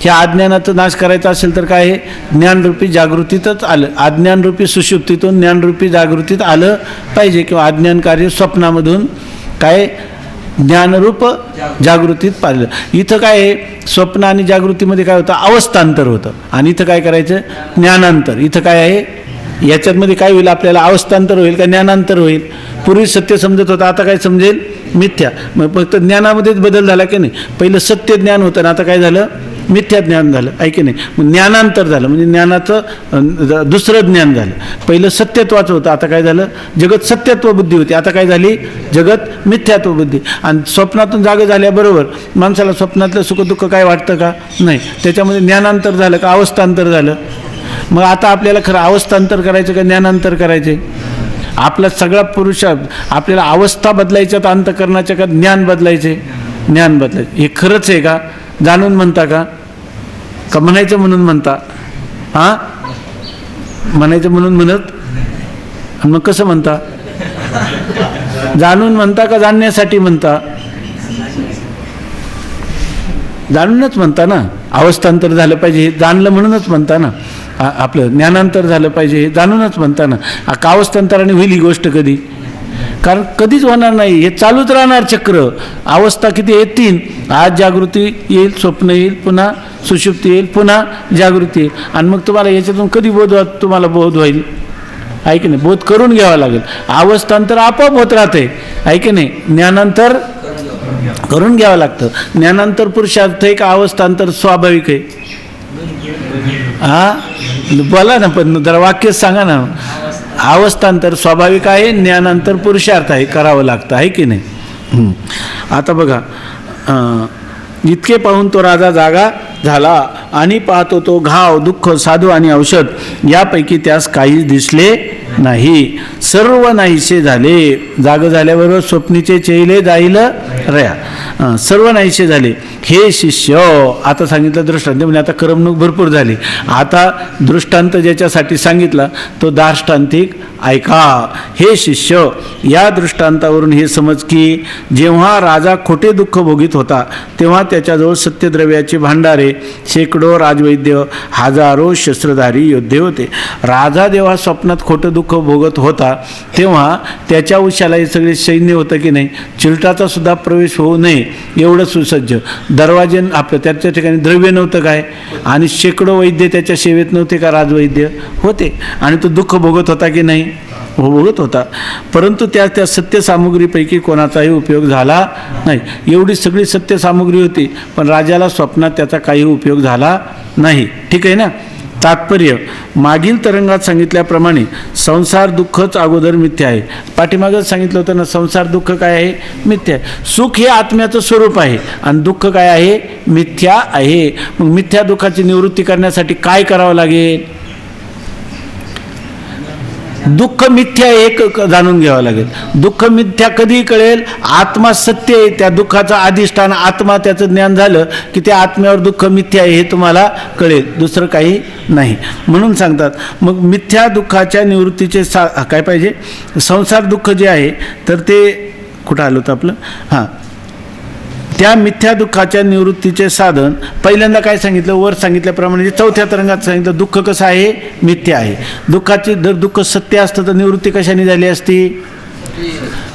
ह्या अज्ञानाचा नाश करायचा असेल तर काय? ज्ञानरूपी जागृतीतच आलं. अज्ञानरूपी सुषुप्तीतून ज्ञानरूपी जागृतीत आलं पाहिजे, किंवा अज्ञान कार्य स्वप्नामधून काय ज्ञानरूप जागृतीत पाहिलं. इथं काय आहे? स्वप्न आणि जागृतीमध्ये काय होतं? अवस्थांतर होतं. आणि इथं काय करायचं? ज्ञानांतर. इथं काय आहे? याच्यामध्ये काय होईल? आपल्याला अवस्थांतर होईल का ज्ञानांतर होईल? पूर्वी सत्य समजत होतं, आता काय समजेल? मिथ्या. मग फक्त ज्ञानामध्येच बदल झाला की नाही. पहिलं सत्य ज्ञान होतं ना, आता काय झालं? मिथ्या ज्ञान झालं, ऐके नाही. मग ज्ञानांतर झालं, म्हणजे ज्ञानाचं दुसरं ज्ञान झालं. पहिलं सत्यत्वाचं होतं, आता काय झालं? जगत सत्यत्व बुद्धी होती, आता काय झाली? जगत मिथ्यात्व बुद्धी. आणि स्वप्नातून जागे झाल्याबरोबर माणसाला स्वप्नातलं सुखदुःख काय वाटतं का? नाही. त्याच्यामध्ये ज्ञानांतर झालं का अवस्थांतर झालं? मग आता आपल्याला खरं अवस्थांतर करायचं का ज्ञानांतर करायचे? आपला सगळा पुरुष आपल्याला अवस्था बदलायच्या तर अंतःकरणाच्या का ज्ञान बदलायचे? ज्ञान बदलायचे. हे खरंच आहे का? जाणून म्हणता का? का म्हणायचं म्हणून म्हणता? हां, म्हणायचं म्हणून म्हणत, आणि मग कसं म्हणता? जाणून म्हणता का जाणण्यासाठी म्हणता? जाणूनच म्हणता ना. अवस्थांतर झालं पाहिजे हे जाणलं म्हणूनच म्हणता ना. आपलं ज्ञानांतर झालं पाहिजे हे जाणूनच म्हणता ना. का अवस्थांतराने होईल ही गोष्ट कधी? कारण कधीच होणार नाही, हे चालूच राहणार चक्र. अवस्था किती येतील? आज जागृती येईल, स्वप्न येईल, पुन्हा सुषुप्ती येईल, पुन्हा जागृती येईल. आणि मग तुम्हाला याच्यातून कधी तुम्हाला बोध होईल? आहे की नाही? बोध करून घ्यावा लागेल. अवस्थांतर आपोआप होत राहते, आहे की नाही? ज्ञानांतर करून घ्यावं लागतं. ज्ञानांतर पुरुषार्थ आहे का अवस्थांतर स्वाभाविक आहे? हां, बोला ना, पण जरा वाक्य सांगा ना. अवस्थांतर स्वाभाविक आहे, ज्ञानांतर पुरुषार्थ आहे, करावं लागतं, आहे की नाही? आता बघा, इतके पाहून तो राजा जागा झाला आणि पाहतो तो घाव, दुःख, साधू आणि औषध यापैकी त्यास काहीच दिसले नाही. सर्व नाहीसे झाले. जाग झाल्याबरोबर स्वप्नीचे चेले जाईल रया, सर्व नाहीसे झाले. हे शिष्य, आता सांगितलं दृष्टांत, म्हणजे आता करमणूक भरपूर झाली. आता दृष्टांत ज्याच्यासाठी सांगितला तो दार्ष्टांतिक ऐका. हे शिष्य, या दृष्टांतावरून हे समज की जेव्हा राजा खोटे दुःख भोगीत होता तेव्हा त्याच्याजवळ सत्यद्रव्याचे भांडारे, शेकडो राजवैद्य, हजारो शस्त्रधारी योद्धे होते. राजा जेव्हा स्वप्नात खोटं दुःख भोगत होता तेव्हा त्याच्या उशाला हे सगळे सैन्य होतं की नाही? चिलटाचा सुद्धा प्रवेश होऊ नये एवढं सुसज्ज. दरवाजे आपलं त्याच्या ठिकाणी द्रव्य नव्हतं काय? आणि शेकडो वैद्य त्याच्या सेवेत नव्हते का? राजवैद्य होते. आणि तो दुःख भोगत होता की नाही? भोगत होता. परंतु त्या सत्यसामुग्रीपैकी कोणाचाही उपयोग झाला नाही. एवढी सगळी सत्यसामुग्री होती, पण राजाला स्वप्नात त्याचा काही उपयोग झाला नाही. ठीक आहे ना? तात्पर्य, मागील तरंगात सांगितल्याप्रमाणे संसार दुःखच अगोदर मिथ्या आहे. पाठीमागच सांगितलं होतं ना, संसार दुःख काय आहे? मिथ्या आहे. सुख हे आत्म्याचं स्वरूप आहे आणि दुःख काय आहे? मिथ्या आहे. मग मिथ्या दुःखाची निवृत्ती करण्यासाठी काय करावं लागेल? दुःख मिथ्या एक जाणून घ्यावं लागेल. दुःख मिथ्या कधी कळेल? आत्मा सत्य आहे, त्या दुःखाचा अधिष्ठान आत्मा, त्याचं ज्ञान झालं की त्या आत्म्यावर दुःख मिथ्या आहे हे तुम्हाला कळेल, दुसरं काही नाही. म्हणून सांगतात मग मिथ्या दुःखाच्या निवृत्तीचे काय पाहिजे? संसार दुःख जे आहे तर ते कुठं आलं होतं आपलं? हां, त्या मिथ्या दुःखाच्या निवृत्तीचे साधन पहिल्यांदा काय सांगितलं? वर सांगितल्याप्रमाणे चौथ्या तरंगात सांगितलं दुःख कसं आहे? मिथ्या आहे. दुःखाची जर दुःख सत्य असतं तर निवृत्ती कशाने झाली असती?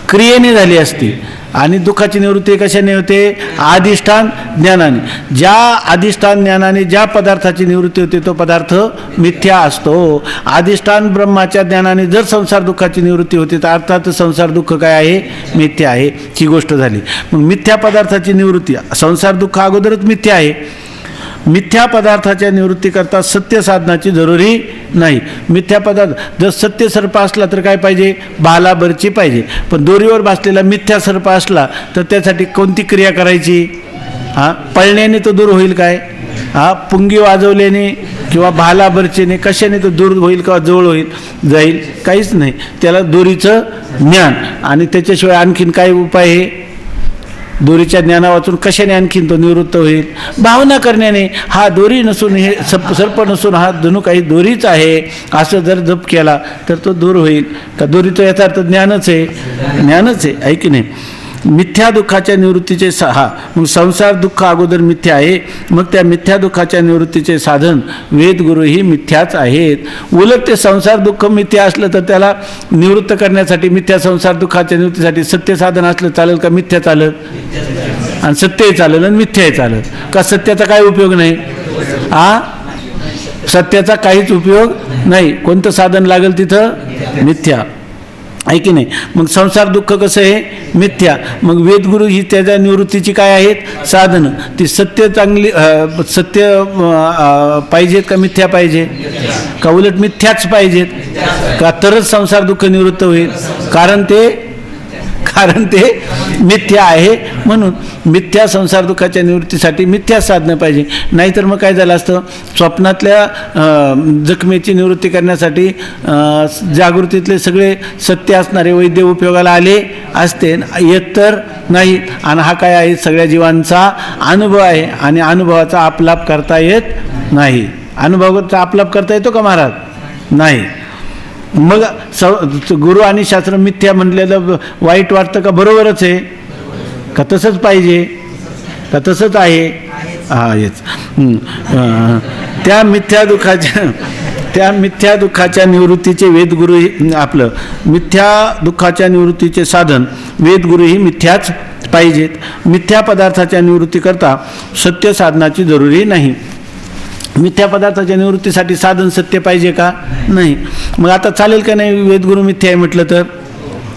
क्रियेने झाली असती. आणि दुःखाची निवृत्ती कशाने होते? अधिष्ठान ज्ञानाने. ज्या अधिष्ठान ज्ञानाने ज्या पदार्थाची निवृत्ती होते तो पदार्थ मिथ्या असतो. अधिष्ठान ब्रह्माच्या ज्ञानाने जर संसार दुःखाची निवृत्ती होते तर अर्थात संसार दुःख काय आहे? मिथ्या आहे. ही गोष्ट झाली. मग मिथ्या पदार्थाची निवृत्ती, संसार दुःख अगोदरच मिथ्या आहे. मिथ्या पदार्थाच्या निवृत्तीकरता सत्य साधनाची जरुरी नाही. मिथ्या पदार्थ जर सत्य सर्प असला तर काय पाहिजे? भाला बरची पाहिजे. पण दोरीवर बसलेला मिथ्या सर्प असला तर त्यासाठी कोणती क्रिया करायची? हां, पळण्याने तो दूर होईल काय? हां, पुंगी वाजवल्याने किंवा भाला बरचेने कशाने तो दूर होईल किंवा जवळ होईल? जाईल? काहीच नाही. त्याला दोरीचं ज्ञान आणि त्याच्याशिवाय आणखीन काय उपाय आहे? दोरीच्या ज्ञाना वाचून कशाने आणखीन तो निवृत्त होईल? भावना करण्याने. हा दोरी नसून, हे सर्प नसून हा जणू काही दोरीच आहे असं जर जप केला तर तो दूर होईल. का दोरीचं याचा अर्थ ज्ञानच आहे? ज्ञानच आहे की नाही? मिथ्या दुःखाच्या निवृत्तीचे मग संसार दुःख अगोदर मिथ्या आहे. मग त्या मिथ्या दुःखाच्या निवृत्तीचे साधन वेदगुरूही मिथ्याच आहेत. उलट ते संसार दुःख मिथ्या असलं तर त्याला निवृत्त करण्यासाठी, मिथ्या संसार दुःखाच्या निवृत्तीसाठी सत्य साधन असलं चालेल का मिथ्या चालेल? आणि सत्यही चालेल आणि मिथ्याही चालेल का? सत्याचा काय उपयोग नाही? सत्याचा काहीच उपयोग नाही. कोणतं साधन लागेल तिथं? मिथ्या, आहे की नाही? मग संसार दुःख कसं आहे? मिथ्या. मग वेदगुरू ही त्याच्या निवृत्तीची काय आहेत? साधनं. ती सत्य चांगली, सत्य पाहिजेत का मिथ्या पाहिजे? का उलट मिथ्याच पाहिजेत का? तरच संसार दुःख निवृत्त होईल. कारण ते मिथ्या आहे. म्हणून मिथ्या संसार दुःखाच्या निवृत्तीसाठी मिथ्या साधनं पाहिजे. नाहीतर मग काय झालं असतं? स्वप्नातल्या जखमेची निवृत्ती करण्यासाठी जागृतीतले सगळे सत्य असणारे वैद्य उपयोगाला आले असते, येत तर नाही. आणि हा काय आहे? सगळ्या जीवांचा अनुभव आहे आणि अनुभवाचा आपलाप करता येत नाही. अनुभवाचा आपलाप करता येतो का महाराज? नाही. मग गुरु आणि शास्त्र मिथ्या म्हटलेलं वाईट वाटतं का बरोबरच आहे का? तसंच पाहिजे का? तसंच आहे. हा हेच त्या मिथ्या दुःखाच्या निवृत्तीचे वेदगुरु आपलं मिथ्या दुःखाच्या निवृत्तीचे साधन वेदगुरुही मिथ्याच पाहिजेत. मिथ्या पदार्थाच्या निवृत्तीकरता सत्य साधनाची जरुरी नाही. मिथ्या पदार्थाच्या निवृत्तीसाठी साधन सत्य पाहिजे का? नाही. मग आता चालेल का नाही वेदगुरु मिथ्या आहे म्हटलं तर?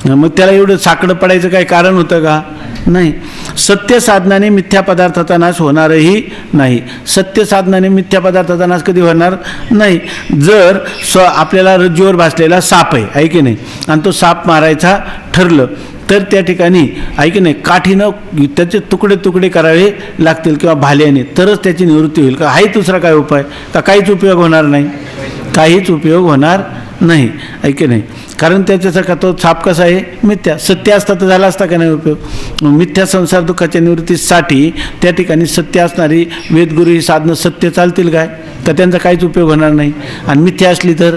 मग त्याला एवढं साकडं पडायचं काही कारण होतं का? नाही. सत्य साधनाने मिथ्या पदार्थाचा नाश होणारही नाही. सत्य साधनाने मिथ्या पदार्थाचा नाश कधी होणार नाही. जर आपल्याला रज्जूवर भासलेला साप आहे की नाही, आणि तो साप मारायचा ठरलं तर त्या ठिकाणी की नाही काठीनं त्याचे तुकडे तुकडे करावे लागतील किंवा भाल्याने, तरच त्याची निवृत्ती होईल का? हाही दुसरा काय उपाय का? काहीच उपयोग होणार नाही. काहीच उपयोग होणार नाही की नाही. कारण त्याच्यासारखा तो साप कसा आहे? मिथ्या. सत्य असता तर झाला असता का नाही उपयोग? मिथ्या संसार दुःखाच्या निवृत्तीसाठी त्या ठिकाणी सत्य असणारी वेदगुरु ही साधनं सत्य चालतील काय? तर त्यांचा काहीच उपयोग होणार नाही. आणि मिथ्या असली तर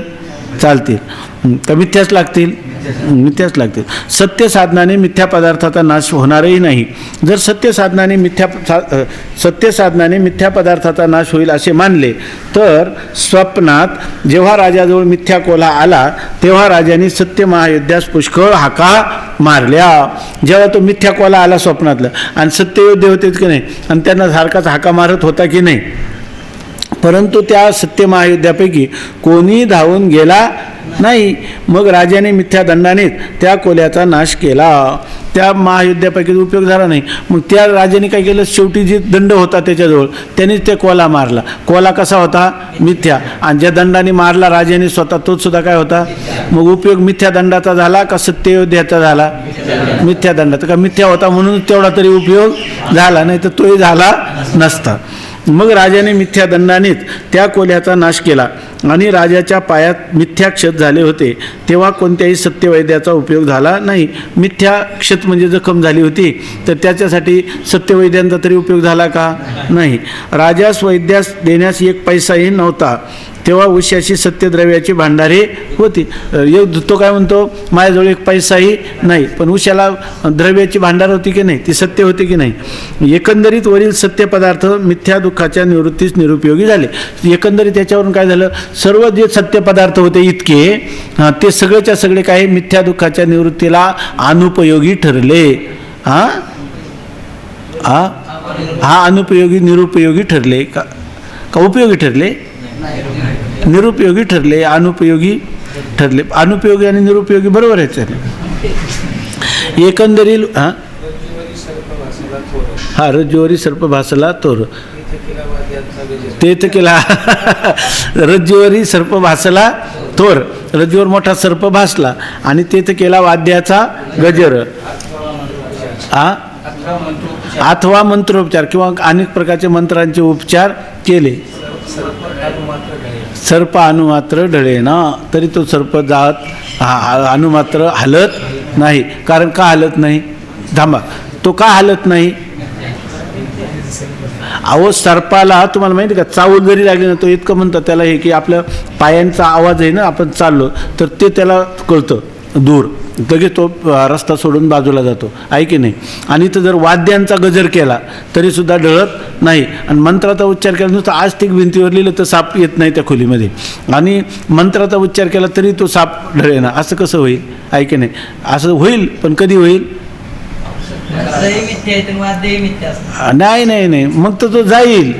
चालतील तर मिथ्याच लागतील? मिथ्याच लागतील. सत्य साधनाने मिथ्या पदार्थाचा नाश होणारही नाही. जर सत्य साधनाने मिथ्या पदार्थाचा नाश होईल असे मानले तर स्वप्नात जेव्हा राजाजवळ मिथ्या कोल्हा आला तेव्हा राजाने सत्य महायुद्धास पुष्कळ हाका मारल्या. जेव्हा तो मिथ्या कोल्हा आला स्वप्नातलं आणि सत्ययोद्धे होते की नाही, आणि त्यांना सारखाच हाका मारत होता की नाही, परंतु त्या सत्य महायुद्धापैकी कोणी धावून गेला नाही. मग राजाने मिथ्या दंडाने त्या कोल्याचा नाश केला. त्या महायुद्धापैकी उपयोग झाला नाही. मग त्या राजाने काय केलं? शेवटी जे दंड होता त्याच्याजवळ त्यानेच ते कोला मारला. कोला कसा होता? मिथ्या. आणि ज्या दंडाने मारला राजाने स्वतः तोच सुद्धा काय होता? मग उपयोग मिथ्या दंडाचा झाला का सत्ययोद्ध्याचा झाला? मिथ्या दंडाचा. का मिथ्या होता म्हणून तेवढा तरी उपयोग झाला, नाही तर तोही झाला नसता. मग राजाने मिथ्या दंडानेच त्या कोल्याचा नाश केला आणि राजाच्या पायात मिथ्या क्षत झाले होते तेव्हा कोणत्याही सत्यवैद्याचा उपयोग झाला नाही. मिथ्या क्षत म्हणजे जखम झाली होती तर त्याच्यासाठी सत्यवैद्यांचा तरी उपयोग झाला का? नाही. राजास वैद्यास देण्यास एक पैसाही नव्हता तेव्हा उश्याशी सत्यद्रव्याची भांडारे होती. तो काय म्हणतो? माझ्याजवळ एक पैसाही नाही, पण उश्याला द्रव्याची भांडार होती की नाही? ती सत्य होती की नाही? एकंदरीत वरील सत्य पदार्थ मिथ्या दुःखाच्या निवृत्तीस निरुपयोगी झाले. एकंदरीत त्याच्यावरून काय झालं? सर्व जे सत्य पदार्थ होते इतके ते सगळेच्या सगळे काय मिथ्या दुःखाच्या निवृत्तीला अनुपयोगी ठरले. हा अनुपयोगी निरुपयोगी ठरले का उपयोगी ठरले? निरुपयोगी ठरले. अनुपयोगी ठरले. अनुपयोगी आणि निरुपयोगी बरोबर आहे. एकंदरीत रज्जुवरी सर्प भासला तोर तेथ केला रज्जुवरी सर्प भासला तोर. रज्जुवर मोठा सर्प भासला आणि तेथ केला वाद्याचा गजर. अथवा मंत्रोपचार किंवा अनेक प्रकारचे मंत्रांचे उपचार केले. सर्प अनुमात्र ढळे ना, तरी तो सर्प जात अनुमात्र हलत नाही. कारण का हलत नाही? थांबा, तो का हलत नाही? अहो सर्पाला तुम्हाला माहिती का चावल जरी लागली ना तो इतकं म्हणतात त्याला हे की आपल्या पायांचा आवाज आहे ना, आपण चाललो तर ते त्याला कळतं दूर, लगेच तो रस्ता सोडून बाजूला जातो आहे की नाही. आणि इथं जर वाद्यांचा गजर केला तरीसुद्धा ढळत नाही. आणि मंत्राचा उच्चार केला नुसतं आस्तिक भिंतीवर लिहिलं तर साप येत नाही त्या खोलीमध्ये, आणि मंत्राचा उच्चार केला तरी तो साप ढळेना. असं कसं होईल? आहे की नाही? असं होईल, पण कधी होईल? नाही नाही नाही, मग तर तो जाईल,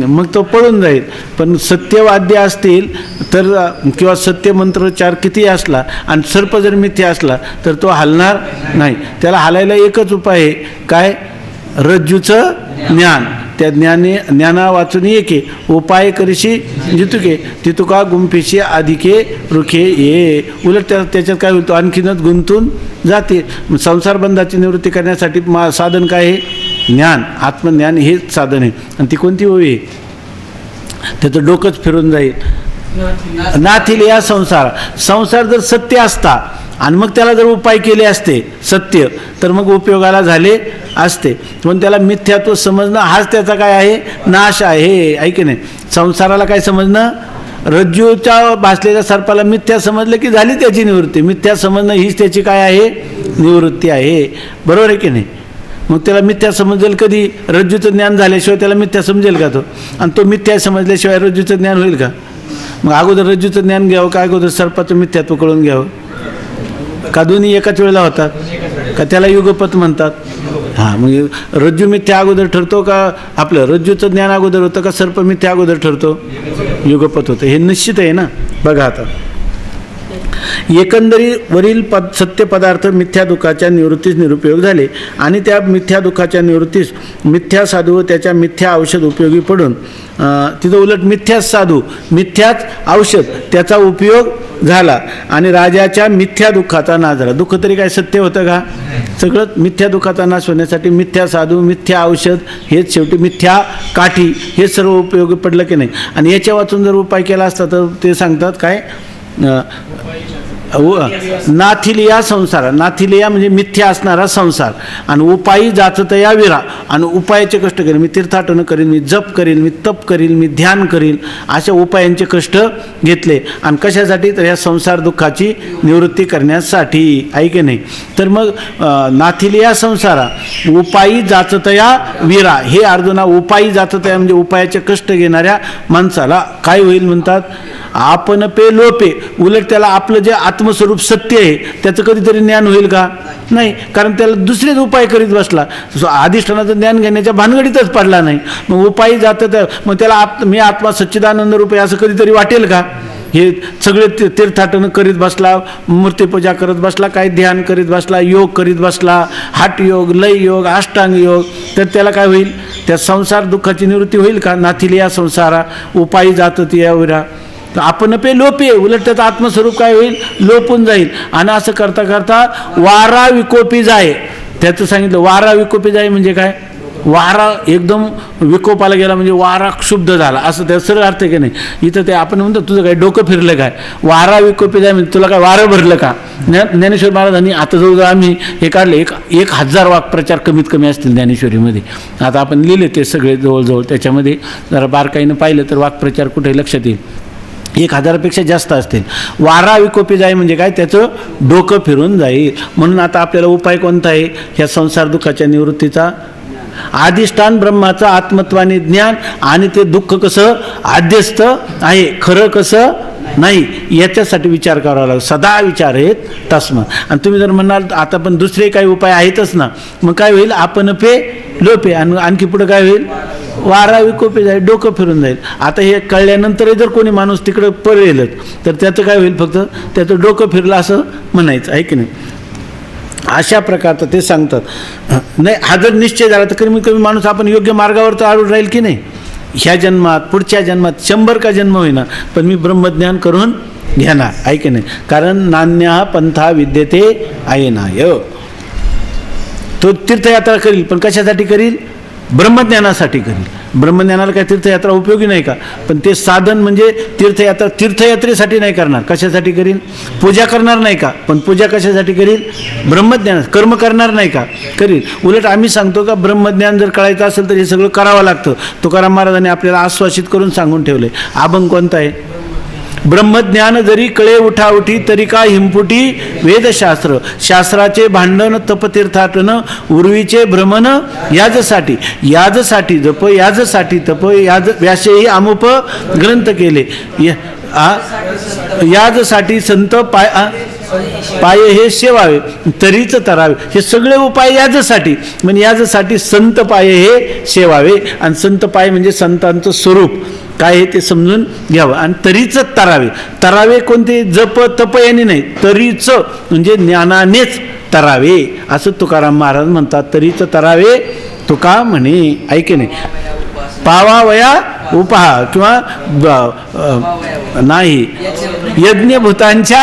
मग तो पळून जाईल. पण सत्यवाद्य असतील तर किंवा सत्य मंत्रोच्चार किती असला आणि सर्प जर मिथ्या असला तर तो हलणार नाही. त्याला हलायला एकच उपाय आहे, काय? रज्जूचं ज्ञान. त्या ज्ञाना वाचून एके उपाय करीशी जितुके तितुका गुंफीशी अधिके रुखे ये. उलट त्याच्यात काय होतं? आणखीनच गुंतून जाते. संसार बंधाची निवृत्ती करण्यासाठी साधन काय आहे? ज्ञान. आत्मज्ञान हेच साधन आहे. आणि ती कोणती होई? त्याचं डोकंच फिरून जाईल. नाथील या संसार जर सत्य असता आणि मग त्याला जर उपाय केले असते सत्य तर मग उपयोगाला झाले असते. पण त्याला मिथ्यात्व समजणं हाच त्याचा काय आहे, नाश आहे. ऐक नाही, संसाराला काय समजणं, रज्जूच्या भासलेल्या सर्पाला मिथ्या समजलं की झाली त्याची निवृत्ती. मिथ्या समजणं हीच त्याची काय आहे, निवृत्ती आहे. बरोबर आहे की नाही. मग त्याला मिथ्या समजेल कधी, रज्जूचं ज्ञान झाल्याशिवाय त्याला मिथ्या समजेल का तो, आणि तो मिथ्या समजल्याशिवाय रज्जूचं ज्ञान होईल का. मग अगोदर रज्जूचं ज्ञान घ्यावं का अगोदर सर्पाचं मिथ्यात्व कळून घ्यावं, का दोन्ही एकाच वेळेला होतात, का त्याला युगपत म्हणतात. हां, मग रज्जू मिथ्या अगोदर ठरतो का, आपलं रज्जूचं ज्ञान अगोदर होतं का सर्प मिथ्या अगोदर ठरतो, युगपत होतं. हे निश्चित आहे ना. बघा आता एकंदरीत वरील सत्य पदार्थ मिथ्या दुःखाच्या निवृत्तीस निरुपयोग झाले आणि त्या मिथ्या दुःखाच्या निवृत्तीस मिथ्या साधू व त्याच्या मिथ्या औषध उपयोगी पडून तिथं उलट मिथ्याच साधू मिथ्याच औषध त्याचा उपयोग झाला आणि राजाच्या मिथ्या दुःखाचा नाश झाला. दुःख तरी काय सत्य होतं का, सगळं मिथ्या दुःखाचा नाश होण्यासाठी मिथ्या साधू मिथ्या औषध हेच शेवटी मिथ्या काठी हे सर्व उपयोगी पडलं की नाही. आणि याच्या वाचून जर उपाय केला असता तर ते सांगतात काय, नाथिलिया संसार, नाथिलिया म्हणजे मिथ्या असणारा संसार, आणि उपायी जाचतया विरा, आणि उपायाचे कष्ट करेन मी, तीर्थाटन करीन मी, जप करीन मी, तप करीन मी, ध्यान करीन, अशा उपायांचे कष्ट घेतले. आणि कशासाठी, तर या संसार दुःखाची निवृत्ती करण्यासाठी. ऐके नाही. तर मग नाथिलिया संसारा उपायी जाचतया विरा, हे अर्जुना उपायी जाचतया म्हणजे उपायाचे कष्ट घेणाऱ्या माणसाला काय होईल म्हणतात, आपण पे लोपे, उलट त्याला आपलं जे आत्मस्वरूप सत्य आहे त्याचं कधीतरी ज्ञान होईल का, नाही. कारण त्याला दुसरेच उपाय करीत बसला, अधिष्ठानाचं ज्ञान घेण्याच्या भानगडीतच पडला नाही. मग उपायी जातं तर मग त्याला मी आत्मा सच्चिदानंद रूप आहे असं कधीतरी वाटेल का. हे सगळे तीर्थाटन करीत बसला, मूर्तीपूजा करत बसला, काय ध्यान करीत बसला, योग करीत बसला, हाट योग, लय योग, अष्टांग योग, तर त्याला काय होईल, त्या संसार दुःखाची निवृत्ती होईल का. नाथिलिया संसारा उपायी जातं याविरा, आपण पे लोपे, उलट त्याचं आत्मस्वरूप काय होईल, लोपून जाईल. आणि असं करता करता वारा विकोपी जाय, त्याचं सांगितलं वारा विकोपी जाय म्हणजे काय, वारा एकदम विकोपाला गेला म्हणजे वारा क्षुब्ध झाला, असं त्याचा सरळ अर्थ की नाही. इथं ते आपण म्हणतो तुझं काय डोकं फिरलं काय, वारा विकोपी जाय म्हणजे तुला काय वारं भरलं का. ज्ञानेश्वर महाराजांनी आता जवळजवळ आम्ही हे काढले 1000 वाक्प्रचार कमीत कमी असतील ज्ञानेश्वरीमध्ये. आता आपण लिहिले ते सगळे जवळजवळ, त्याच्यामध्ये जरा बारकाईनं पाहिलं तर वाक्प्रचार कुठे लक्षात येईल, 1000पेक्षा जास्त असतील. वारा विकोपी जाई म्हणजे काय, त्याचं डोकं फिरून जाईल. म्हणून आता आपल्याला उपाय कोणता आहे ह्या संसार दुःखाच्या निवृत्तीचा, अधिष्ठान ब्रह्माचं आत्मत्वाने ज्ञान, आणि ते दुःख कसं आद्यस्थ आहे खरं कसं नाही, याच्यासाठी विचार करावा लागतो. सदा विचार आहेत तस्मात. आणि तुम्ही जर म्हणाल आता पण दुसरे काही उपाय आहेतच ना, मग काय होईल, आपण पे लोपे, आणि आणखी पुढं काय होईल, वारा विकोपे जाईल, डोकं फिरून जाईल. आता हे कळल्यानंतरही जर कोणी माणूस तिकडं पळेलच तर त्याचं काय होईल, फक्त त्याचं डोकं फिरलं असं म्हणायचं आहे की नाही. अशा प्रकारचं ते सांगतात. नाही, हा जर निश्चय झाला तर कमीत कमी माणूस आपण योग्य मार्गावर तर आढळून राहील की नाही. ह्या जन्मात पुढच्या जन्मात 100 का जन्म होईना पण मी ब्रह्मज्ञान करून घेणार आहे की नाही. कारण नान्या पंथा विद्यते आयनाय, तो तीर्थयात्रा करील पण कशासाठी करील, ब्रह्मज्ञानासाठी करील. ब्रह्मज्ञानाला काय तीर्थयात्रा उपयोगी नाही का, पण ते साधन म्हणजे तीर्थयात्रा तीर्थयात्रेसाठी नाही करणार, कशासाठी करील, पूजा करणार नाही का, पण पूजा कशासाठी करील, ब्रह्मज्ञान कर्म करणार नाही का, करील. उलट आम्ही सांगतो का ब्रह्मज्ञान जर कळायचं असेल तर हे सगळं करावं लागतं. तुकाराम महाराजांनी आपल्याला आश्वासित करून सांगून ठेवले. अभंग कोणता आहे, ब्रह्मज्ञान जरी कळे उठाउठी तरी का हिंपुटी वेदशास्त्र, शास्त्राचे भांडण तपतीर्थाटन उर्वीचे भ्रमण याजसाठी, याजसाठी जप याजसाठी तप याज व्यासेही अमुप ग्रंथ केले, याजसाठी संत पाय हे सेवावे तरीच तरावे. हे सगळे उपाय याजसाठी म्हणजे याजसाठी संत पाय हे सेवावे. आणि संत पाय म्हणजे संतांचं स्वरूप काय आहे ते समजून घ्यावं. आणि तरीच तरावे, तरावे कोणते, जप तप यांनी नाही, तरीच म्हणजे ज्ञानानेच तरावे असं तुकाराम महाराज म्हणतात. तरीच तरावे तुका म्हणे, ऐके नाही. पावावया उपहा किंवा नाही, यज्ञ भूतांच्या,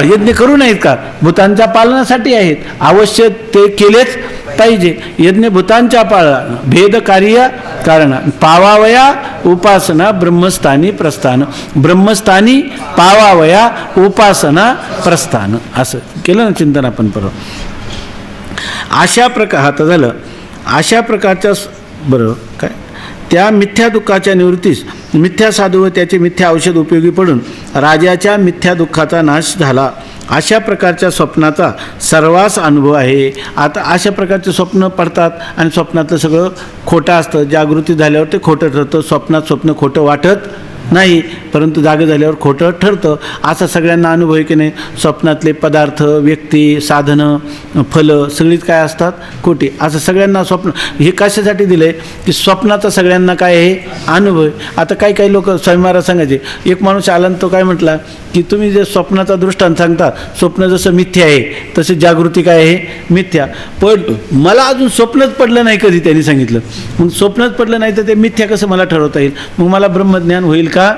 यज्ञ करू नाहीत का, भूतांच्या पालनासाठी आहेत, अवश्य ते केलेच पाहिजे. यज्ञभूतांच्या पाळा भेद कार्य कारण पावावया उपासना ब्रह्मस्थानी प्रस्थान. ब्रह्मस्थानी पावावया उपासना प्रस्थान असं केलं ना चिंतन आपण परवा. अशा प्रकार आता झालं. अशा प्रकारच्या बरं काय त्या मिथ्या दुःखाच्या निवृत्तीस मिथ्या साधू व त्याचे मिथ्या औषध उपयोगी पडून राजाच्या मिथ्या दुःखाचा नाश झाला. अशा प्रकारच्या स्वप्नाचा सर्वांस अनुभव आहे. आता अशा प्रकारचे स्वप्न पडतात आणि स्वप्नातलं सगळं खोटं असतं. जागृती झाल्यावर ते खोटं ठरतं. स्वप्नात स्वप्न खोटं वाटत नाही, परंतु जागे झाल्यावर खोटं ठरतं. असा सगळ्यांना अनुभव आहे की नाही. स्वप्नातले पदार्थ, व्यक्ती, साधनं, फलं सगळीच काय असतात खोटी. असं सगळ्यांना स्वप्न हे कशासाठी दिलं आहे की स्वप्नाचा सगळ्यांना काय आहे अनुभव आहे. आता काही लोक स्वामी महाराज सांगायचे. एक माणूस आला तो काय म्हटला की तुम्ही जे स्वप्नाचा दृष्टांत सांगता स्वप्न जसं मिथ्या आहे तसे जागृती काय आहे मिथ्या. पण मला अजून स्वप्नच पडलं नाही कधी त्यांनी सांगितलं. मग स्वप्नच पडलं नाही तर ते मिथ्या कसं मला ठरवता येईल. मग मला ब्रह्मज्ञान होईल का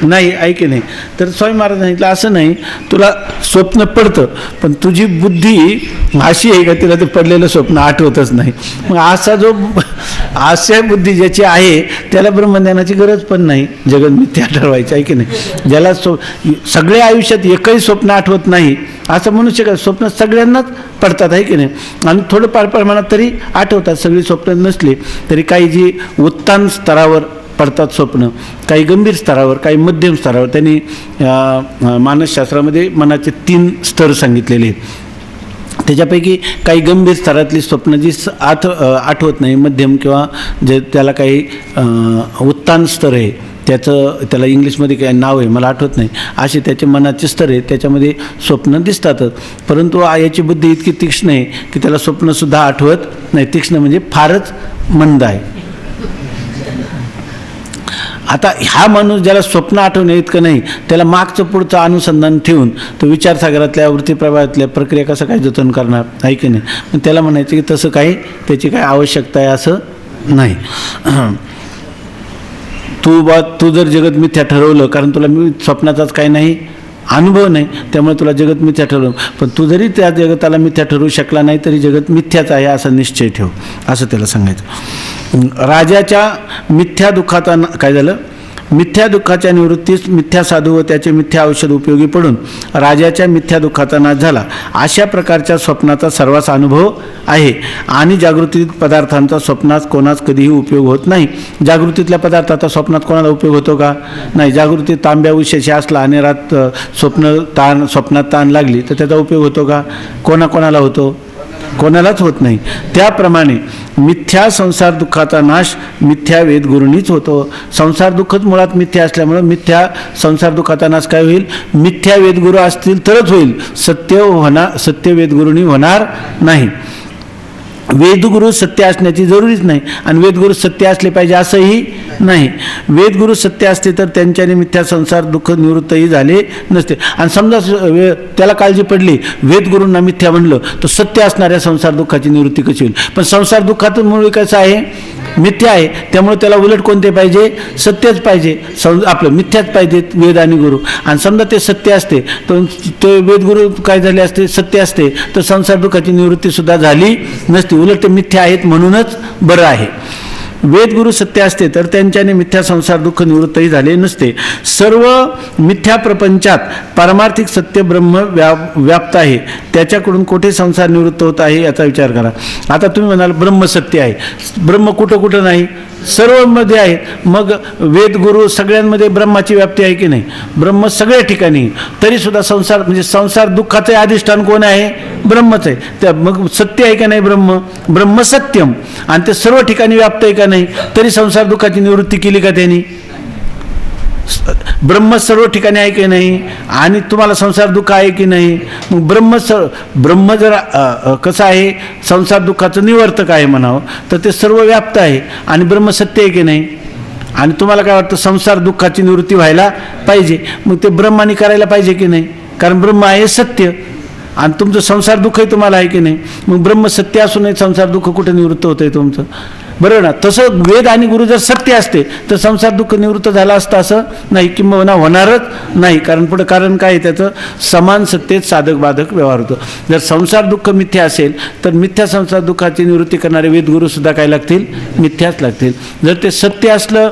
नाही ऐके नाही. तर स्वामी महाराज सांगितलं असं नाही, तुला स्वप्न पडतं पण तुझी बुद्धी अशी आहे का तिला ते पडलेलं स्वप्न आठवतच नाही. मग असा जो अशा बुद्धी ज्याची आहे त्याला ब्रह्मज्ञानाची गरज पण नाही. जगत मिथ्या ठरवायचं आहे की नाही. ज्याला सगळ्या आयुष्यात एकही स्वप्न आठवत नाही असं मनुष्य का स्वप्न सगळ्यांनाच पडतात आहे की नाही. आणि थोडंफार प्रमाणात तरी आठवतात. सगळी स्वप्न नसली तरी काही जी उत्तान स्तरावर पडतात स्वप्न, काही गंभीर स्तरावर, काही मध्यम स्तरावर. त्यांनी मानसशास्त्रामध्ये मनाचे 3 स्तर सांगितलेले आहेत. त्याच्यापैकी काही गंभीर स्तरातली स्वप्न जी आठवत नाही, मध्यम किंवा जे त्याला काही उत्तान स्तर आहे त्याला इंग्लिशमध्ये काय नाव आहे मला आठवत नाही, असे त्याचे मनाचे स्तर आहे. त्याच्यामध्ये स्वप्न दिसतातच. परंतु याची बुद्धी इतकी तीक्ष्ण आहे की त्याला स्वप्नसुद्धा आठवत नाही. तीक्ष्ण म्हणजे फारच मंद आहे. आता हा माणूस ज्याला स्वप्न आठवणे इतकं नाही त्याला मागचं पुढचं अनुसंधान ठेवून तो विचारसागरातल्या वृत्तीप्रवाहातल्या प्रक्रिया कसं काय जतन करणार आहे की नाही. मग त्याला म्हणायचं की तसं काही त्याची काय आवश्यकता आहे असं नाही. तू जर जगत मिथ्या ठरवलं कारण तुला स्वप्नाचाच काही नाही अनुभव नाही त्यामुळे तुला जगत मिथ्या ठरवलं. पण तू जरी त्या जगताला मिथ्या ठरवू शकला नाही तरी जगत मिथ्याच आहे असा निश्चय ठेव असं त्याला सांगायचं. राजाच्या मिथ्या दुःखाचा काय झालं. मिथ्या दुःखाच्या निवृत्तीस मिथ्या साधू व त्याचे मिथ्या औषध उपयोगी पडून राजाच्या मिथ्या दुःखाचा नाश झाला. अशा प्रकारच्या स्वप्नाचा सर्वांस अनुभव आहे. आणि जागृतीत पदार्थांचा स्वप्नात कोणास कधीही उपयोग होत नाही. जागृतीतल्या पदार्थाचा स्वप्नात कोणाला उपयोग होतो का नाही. जागृतीत तांब्या उशाशी असला आणि रात स्वप्नात ताण लागली तर त्याचा उपयोग होतो का. कोणाला होतो, कोणालाच होत नाही. त्याप्रमाणे मिथ्या संसार दुःखाचा नाश मिथ्या वेदगुरूंनीच होतो. संसार दुःखच मुळात मिथ्या असल्यामुळं मिथ्या संसार दुःखाचा नाश काय होईल. मिथ्या वेदगुरू असतील तरच होईल. सत्य वेदगुरूंनी होणार नाही. वेदगुरू सत्य असण्याची जरुरीच नाही आणि वेदगुरू सत्य असले पाहिजे असंही नाही. वेदगुरू सत्य असते तर त्यांच्याने मिथ्या संसार दुःख निवृत्तही झाले नसते. आणि समजा त्याला काळजी पडली वेदगुरूंना मिथ्या म्हणलं तर सत्य असणाऱ्या संसार दुःखाची निवृत्ती कशी होईल. पण संसार दुःखातून मूळ कसं आहे मिथ्या आहे. त्यामुळे त्याला उलट कोणते पाहिजे सत्यच पाहिजे. आपलं मिथ्याच पाहिजे वेद आणि गुरु. आणि समजा ते सत्य असते तर ते वेदगुरू काय झाले असते सत्य असते तर संसार दुःखाची निवृत्तीसुद्धा झाली नसती. उलट ते मिथ्या आहेत म्हणूनच बरं आहे. वेदगुरू सत्य असते तर त्यांच्याने मिथ्या संसार दुःख निवृत्तही झाले नसते. सर्व मिथ्या प्रपंचात पारमार्थिक सत्य ब्रह्म व्याप्त आहे. त्याच्याकडून कुठे संसार निवृत्त होत आहे याचा विचार करा. आता तुम्ही म्हणाल ब्रह्म सत्य आहे. ब्रह्म कुठं नाही सर्वमध्ये आहे. मग वेदगुरू सगळ्यांमध्ये ब्रह्माची व्याप्ती आहे की नाही. ब्रह्म सगळ्या ठिकाणी तरीसुद्धा संसार म्हणजे संसार दुःखाचे अधिष्ठान कोण आहे ब्रह्मच आहे. त्या मग सत्य आहे का नाही ब्रह्म सत्यम आणि ते सर्व ठिकाणी व्याप्त आहे का नाही. तरी संसार दुःखाची निवृत्ती केली का त्यांनी. ब्रह्म सर्व ठिकाणी आहे की नाही आणि तुम्हाला संसार दुःख आहे की नाही. मग ब्रह्म जर कसं आहे संसार दुःखाचं निवर्तक आहे म्हणावं तर ते सर्व व्याप्त आहे आणि ब्रह्म सत्य आहे की नाही. आणि तुम्हाला काय वाटतं संसार दुःखाची निवृत्ती व्हायला पाहिजे. मग ते ब्रह्माने करायला पाहिजे की नाही. कारण ब्रह्म आहे सत्य आणि तुमचं संसार दुःखही तुम्हाला आहे की नाही. मग ब्रह्म सत्य असूनही संसार दुःख कुठे निवृत्त होतं आहे तुमचं बरोबर ना. तसं वेद आणि गुरु जर सत्य असते तर संसार दुःख निवृत्त झालं असतं असं नाही, किंवा होणारच नाही. कारण काय आहे त्याचं, समान सत्तेत साधक बाधक व्यवहार होतो. जर संसार दुःख मिथ्या असेल तर मिथ्या संसार दुःखाची निवृत्ती करणारे वेदगुरूसुद्धा काय लागतील, मिथ्याच लागतील. जर ते सत्य असलं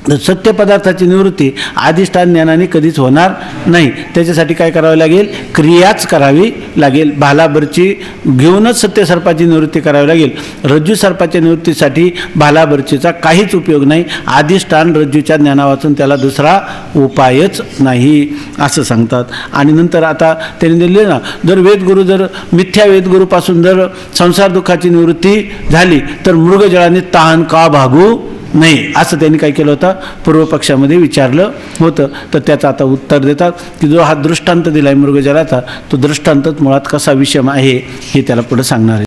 तर सत्य पदार्थाची निवृत्ती अधिष्ठान ज्ञानाने कधीच होणार नाही. त्याच्यासाठी काय करावं लागेल, क्रियाच करावी लागेल. भालाबरची घेऊनच सत्य सर्पाची निवृत्ती करावी लागेल. रज्जू सर्पाच्या निवृत्तीसाठी भालाबरचीचा काहीच उपयोग नाही. अधिष्ठान रज्जूच्या ज्ञानावाचून त्याला दुसरा उपायच नाही असं सांगतात. आणि नंतर आता त्यांनी दिले ना, जर वेदगुरू जर मिथ्या वेदगुरूपासून जर संसार दुःखाची निवृत्ती झाली तर मृगजळाने तहान का भागू नाही असं त्यांनी काय केलं होतं, पूर्व पक्षामध्ये विचारलं होतं. तर त्याचं आता उत्तर देतात की जो हा दृष्टांत दिला आहे मृगजलाचा, तो दृष्टांतच मुळात कसा विषम आहे हे त्याला पुढे सांगणार आहे.